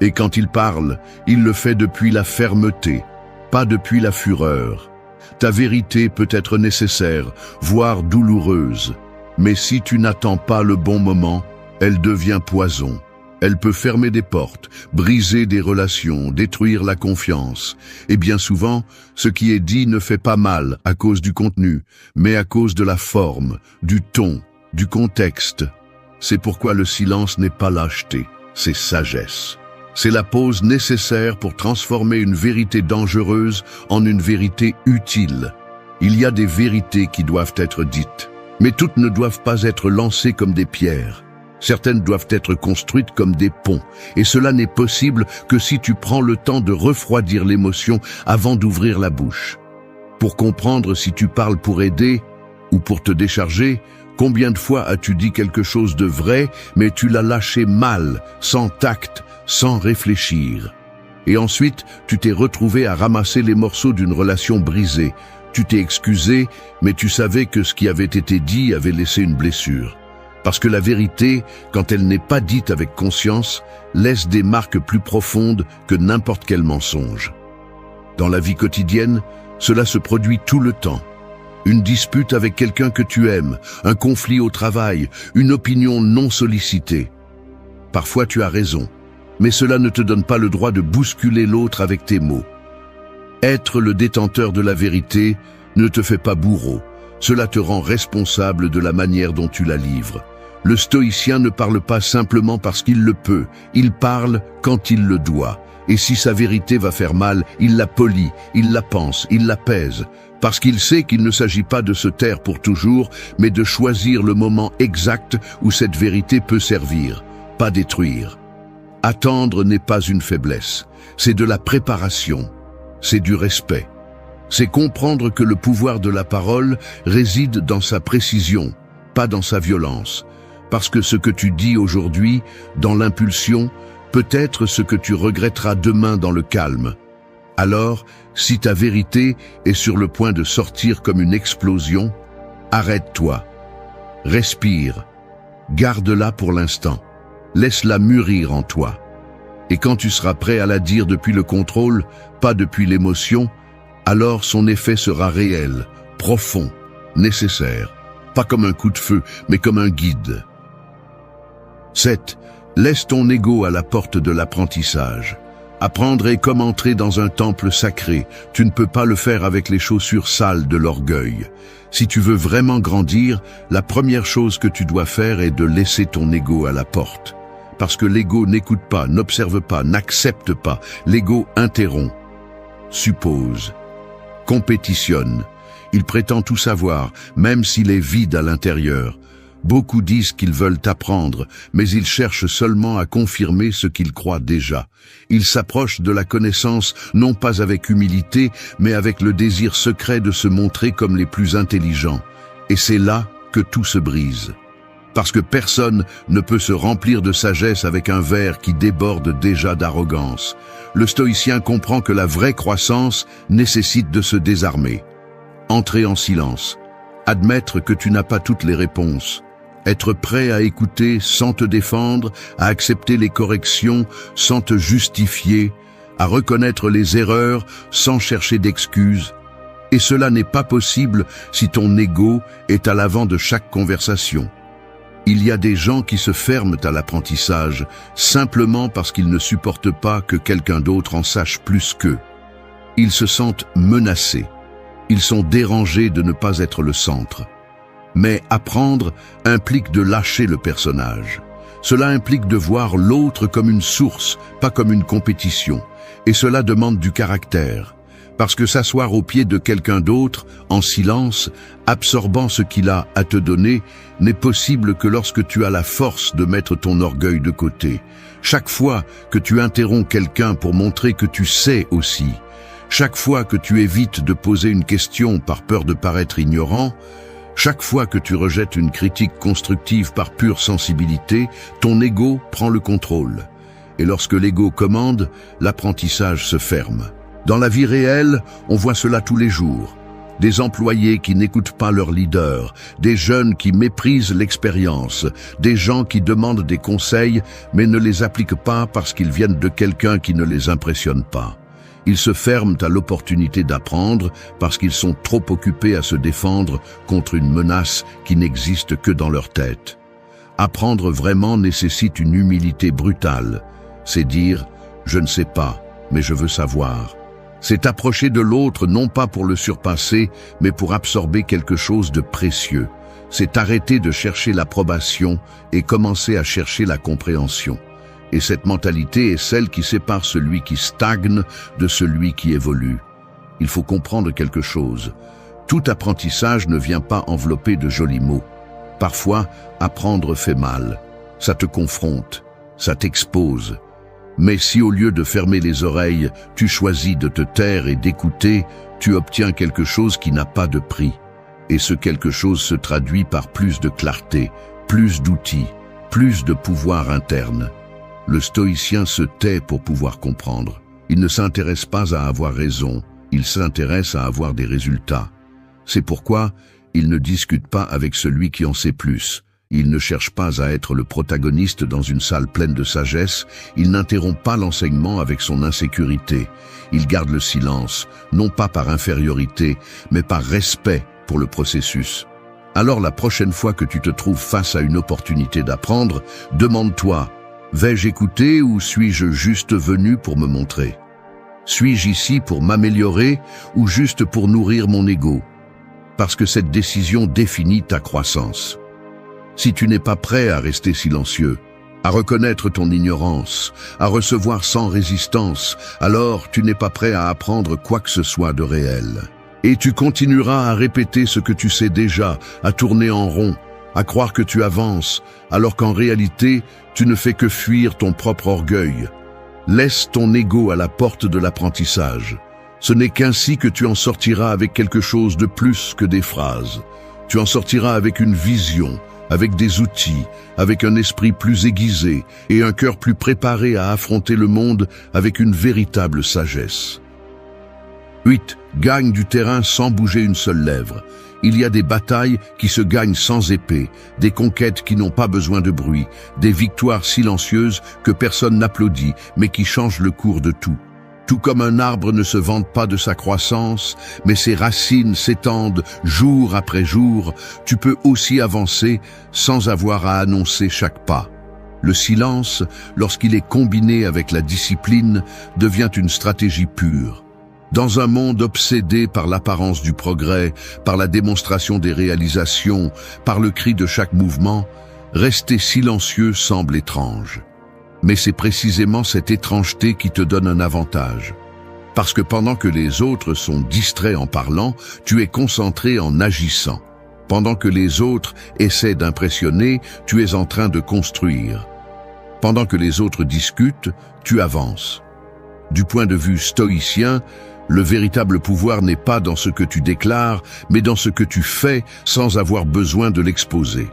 Et quand il parle, il le fait depuis la fermeté, pas depuis la fureur. Ta vérité peut être nécessaire, voire douloureuse. Mais si tu n'attends pas le bon moment, elle devient poison. Elle peut fermer des portes, briser des relations, détruire la confiance. Et bien souvent, ce qui est dit ne fait pas mal à cause du contenu, mais à cause de la forme, du ton, du contexte. C'est pourquoi le silence n'est pas lâcheté, c'est sagesse. C'est la pause nécessaire pour transformer une vérité dangereuse en une vérité utile. Il y a des vérités qui doivent être dites, mais toutes ne doivent pas être lancées comme des pierres. Certaines doivent être construites comme des ponts, et cela n'est possible que si tu prends le temps de refroidir l'émotion avant d'ouvrir la bouche. Pour comprendre si tu parles pour aider ou pour te décharger, combien de fois as-tu dit quelque chose de vrai, mais tu l'as lâché mal, sans tact, sans réfléchir. Et ensuite, tu t'es retrouvé à ramasser les morceaux d'une relation brisée. Tu t'es excusé, mais tu savais que ce qui avait été dit avait laissé une blessure. Parce que la vérité, quand elle n'est pas dite avec conscience, laisse des marques plus profondes que n'importe quel mensonge. Dans la vie quotidienne, cela se produit tout le temps. Une dispute avec quelqu'un que tu aimes, un conflit au travail, une opinion non sollicitée. Parfois tu as raison, mais cela ne te donne pas le droit de bousculer l'autre avec tes mots. Être le détenteur de la vérité ne te fait pas bourreau, cela te rend responsable de la manière dont tu la livres. Le stoïcien ne parle pas simplement parce qu'il le peut, il parle quand il le doit. Et si sa vérité va faire mal, il la polit, il la pense, il la pèse. Parce qu'il sait qu'il ne s'agit pas de se taire pour toujours, mais de choisir le moment exact où cette vérité peut servir, pas détruire. Attendre n'est pas une faiblesse, c'est de la préparation, c'est du respect. C'est comprendre que le pouvoir de la parole réside dans sa précision, pas dans sa violence. Parce que ce que tu dis aujourd'hui, dans l'impulsion, peut être ce que tu regretteras demain dans le calme. Alors, si ta vérité est sur le point de sortir comme une explosion, arrête-toi, respire, garde-la pour l'instant, laisse-la mûrir en toi. Et quand tu seras prêt à la dire depuis le contrôle, pas depuis l'émotion, alors son effet sera réel, profond, nécessaire, pas comme un coup de feu, mais comme un guide. 7. Laisse ton ego à la porte de l'apprentissage. Apprendre est comme entrer dans un temple sacré. Tu ne peux pas le faire avec les chaussures sales de l'orgueil. Si tu veux vraiment grandir, la première chose que tu dois faire est de laisser ton ego à la porte. Parce que l'ego n'écoute pas, n'observe pas, n'accepte pas. L'ego interrompt, suppose, compétitionne. Il prétend tout savoir, même s'il est vide à l'intérieur. Beaucoup disent qu'ils veulent apprendre, mais ils cherchent seulement à confirmer ce qu'ils croient déjà. Ils s'approchent de la connaissance non pas avec humilité, mais avec le désir secret de se montrer comme les plus intelligents. Et c'est là que tout se brise. Parce que personne ne peut se remplir de sagesse avec un verre qui déborde déjà d'arrogance. Le stoïcien comprend que la vraie croissance nécessite de se désarmer. Entrer en silence. Admettre que tu n'as pas toutes les réponses. Être prêt à écouter sans te défendre, à accepter les corrections sans te justifier, à reconnaître les erreurs sans chercher d'excuses. Et cela n'est pas possible si ton ego est à l'avant de chaque conversation. Il y a des gens qui se ferment à l'apprentissage simplement parce qu'ils ne supportent pas que quelqu'un d'autre en sache plus qu'eux. Ils se sentent menacés. Ils sont dérangés de ne pas être le centre. Mais apprendre implique de lâcher le personnage. Cela implique de voir l'autre comme une source, pas comme une compétition. Et cela demande du caractère. Parce que s'asseoir au pied de quelqu'un d'autre, en silence, absorbant ce qu'il a à te donner, n'est possible que lorsque tu as la force de mettre ton orgueil de côté. Chaque fois que tu interromps quelqu'un pour montrer que tu sais aussi, chaque fois que tu évites de poser une question par peur de paraître ignorant, chaque fois que tu rejettes une critique constructive par pure sensibilité, ton ego prend le contrôle. Et lorsque l'ego commande, l'apprentissage se ferme. Dans la vie réelle, on voit cela tous les jours. Des employés qui n'écoutent pas leur leader, des jeunes qui méprisent l'expérience, des gens qui demandent des conseils mais ne les appliquent pas parce qu'ils viennent de quelqu'un qui ne les impressionne pas. Ils se ferment à l'opportunité d'apprendre parce qu'ils sont trop occupés à se défendre contre une menace qui n'existe que dans leur tête. Apprendre vraiment nécessite une humilité brutale. C'est dire « je ne sais pas, mais je veux savoir ». C'est approcher de l'autre non pas pour le surpasser, mais pour absorber quelque chose de précieux. C'est arrêter de chercher l'approbation et commencer à chercher la compréhension. Et cette mentalité est celle qui sépare celui qui stagne de celui qui évolue. Il faut comprendre quelque chose. Tout apprentissage ne vient pas enveloppé de jolis mots. Parfois, apprendre fait mal. Ça te confronte, ça t'expose. Mais si au lieu de fermer les oreilles, tu choisis de te taire et d'écouter, tu obtiens quelque chose qui n'a pas de prix. Et ce quelque chose se traduit par plus de clarté, plus d'outils, plus de pouvoir interne. Le stoïcien se tait pour pouvoir comprendre. Il ne s'intéresse pas à avoir raison, il s'intéresse à avoir des résultats. C'est pourquoi il ne discute pas avec celui qui en sait plus. Il ne cherche pas à être le protagoniste dans une salle pleine de sagesse, il n'interrompt pas l'enseignement avec son insécurité. Il garde le silence, non pas par infériorité, mais par respect pour le processus. Alors la prochaine fois que tu te trouves face à une opportunité d'apprendre, demande-toi, vais-je écouter ou suis-je juste venu pour me montrer? Suis-je ici pour m'améliorer ou juste pour nourrir mon ego? Parce que cette décision définit ta croissance. Si tu n'es pas prêt à rester silencieux, à reconnaître ton ignorance, à recevoir sans résistance, alors tu n'es pas prêt à apprendre quoi que ce soit de réel. Et tu continueras à répéter ce que tu sais déjà, à tourner en rond, à croire que tu avances, alors qu'en réalité, tu ne fais que fuir ton propre orgueil. Laisse ton ego à la porte de l'apprentissage. Ce n'est qu'ainsi que tu en sortiras avec quelque chose de plus que des phrases. Tu en sortiras avec une vision, avec des outils, avec un esprit plus aiguisé et un cœur plus préparé à affronter le monde avec une véritable sagesse. 8. Gagne du terrain sans bouger une seule lèvre. Il y a des batailles qui se gagnent sans épée, des conquêtes qui n'ont pas besoin de bruit, des victoires silencieuses que personne n'applaudit, mais qui changent le cours de tout. Tout comme un arbre ne se vante pas de sa croissance, mais ses racines s'étendent jour après jour, tu peux aussi avancer sans avoir à annoncer chaque pas. Le silence, lorsqu'il est combiné avec la discipline, devient une stratégie pure. Dans un monde obsédé par l'apparence du progrès, par la démonstration des réalisations, par le cri de chaque mouvement, rester silencieux semble étrange. Mais c'est précisément cette étrangeté qui te donne un avantage. Parce que pendant que les autres sont distraits en parlant, tu es concentré en agissant. Pendant que les autres essaient d'impressionner, tu es en train de construire. Pendant que les autres discutent, tu avances. Du point de vue stoïcien, le véritable pouvoir n'est pas dans ce que tu déclares, mais dans ce que tu fais sans avoir besoin de l'exposer.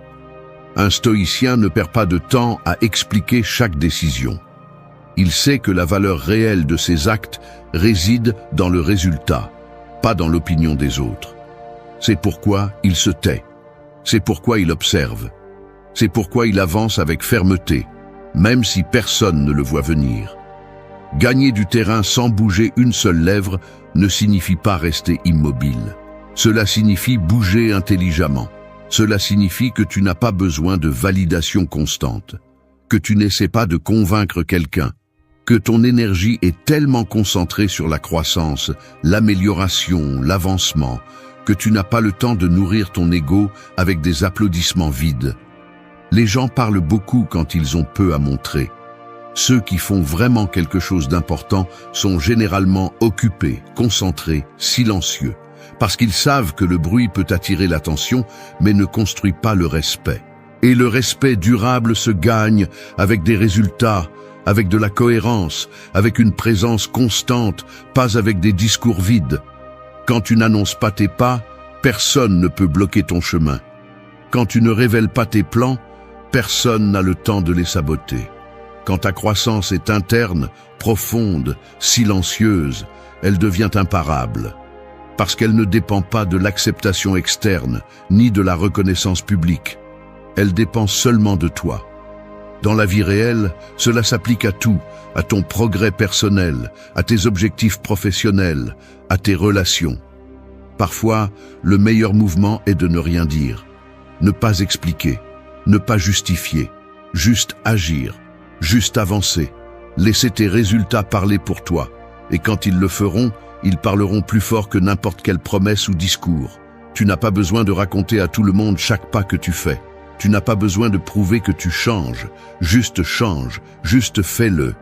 Un stoïcien ne perd pas de temps à expliquer chaque décision. Il sait que la valeur réelle de ses actes réside dans le résultat, pas dans l'opinion des autres. C'est pourquoi il se tait. C'est pourquoi il observe. C'est pourquoi il avance avec fermeté, même si personne ne le voit venir. Gagner du terrain sans bouger une seule lèvre ne signifie pas rester immobile. Cela signifie bouger intelligemment. Cela signifie que tu n'as pas besoin de validation constante, que tu n'essaies pas de convaincre quelqu'un, que ton énergie est tellement concentrée sur la croissance, l'amélioration, l'avancement, que tu n'as pas le temps de nourrir ton ego avec des applaudissements vides. Les gens parlent beaucoup quand ils ont peu à montrer. Ceux qui font vraiment quelque chose d'important sont généralement occupés, concentrés, silencieux, parce qu'ils savent que le bruit peut attirer l'attention, mais ne construit pas le respect. Et le respect durable se gagne avec des résultats, avec de la cohérence, avec une présence constante, pas avec des discours vides. Quand tu n'annonces pas tes pas, personne ne peut bloquer ton chemin. Quand tu ne révèles pas tes plans, personne n'a le temps de les saboter. Quand ta croissance est interne, profonde, silencieuse, elle devient imparable. Parce qu'elle ne dépend pas de l'acceptation externe, ni de la reconnaissance publique. Elle dépend seulement de toi. Dans la vie réelle, cela s'applique à tout, à ton progrès personnel, à tes objectifs professionnels, à tes relations. Parfois, le meilleur mouvement est de ne rien dire, ne pas expliquer, ne pas justifier, juste agir, juste avancer, laisser tes résultats parler pour toi, et quand ils le feront, ils parleront plus fort que n'importe quelle promesse ou discours. Tu n'as pas besoin de raconter à tout le monde chaque pas que tu fais. Tu n'as pas besoin de prouver que tu changes, juste fais-le.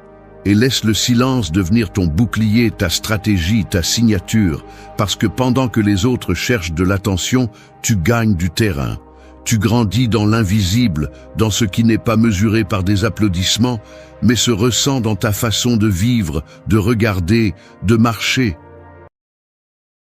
Et laisse le silence devenir ton bouclier, ta stratégie, ta signature, parce que pendant que les autres cherchent de l'attention, tu gagnes du terrain. Tu grandis dans l'invisible, dans ce qui n'est pas mesuré par des applaudissements, mais se ressent dans ta façon de vivre, de regarder, de marcher.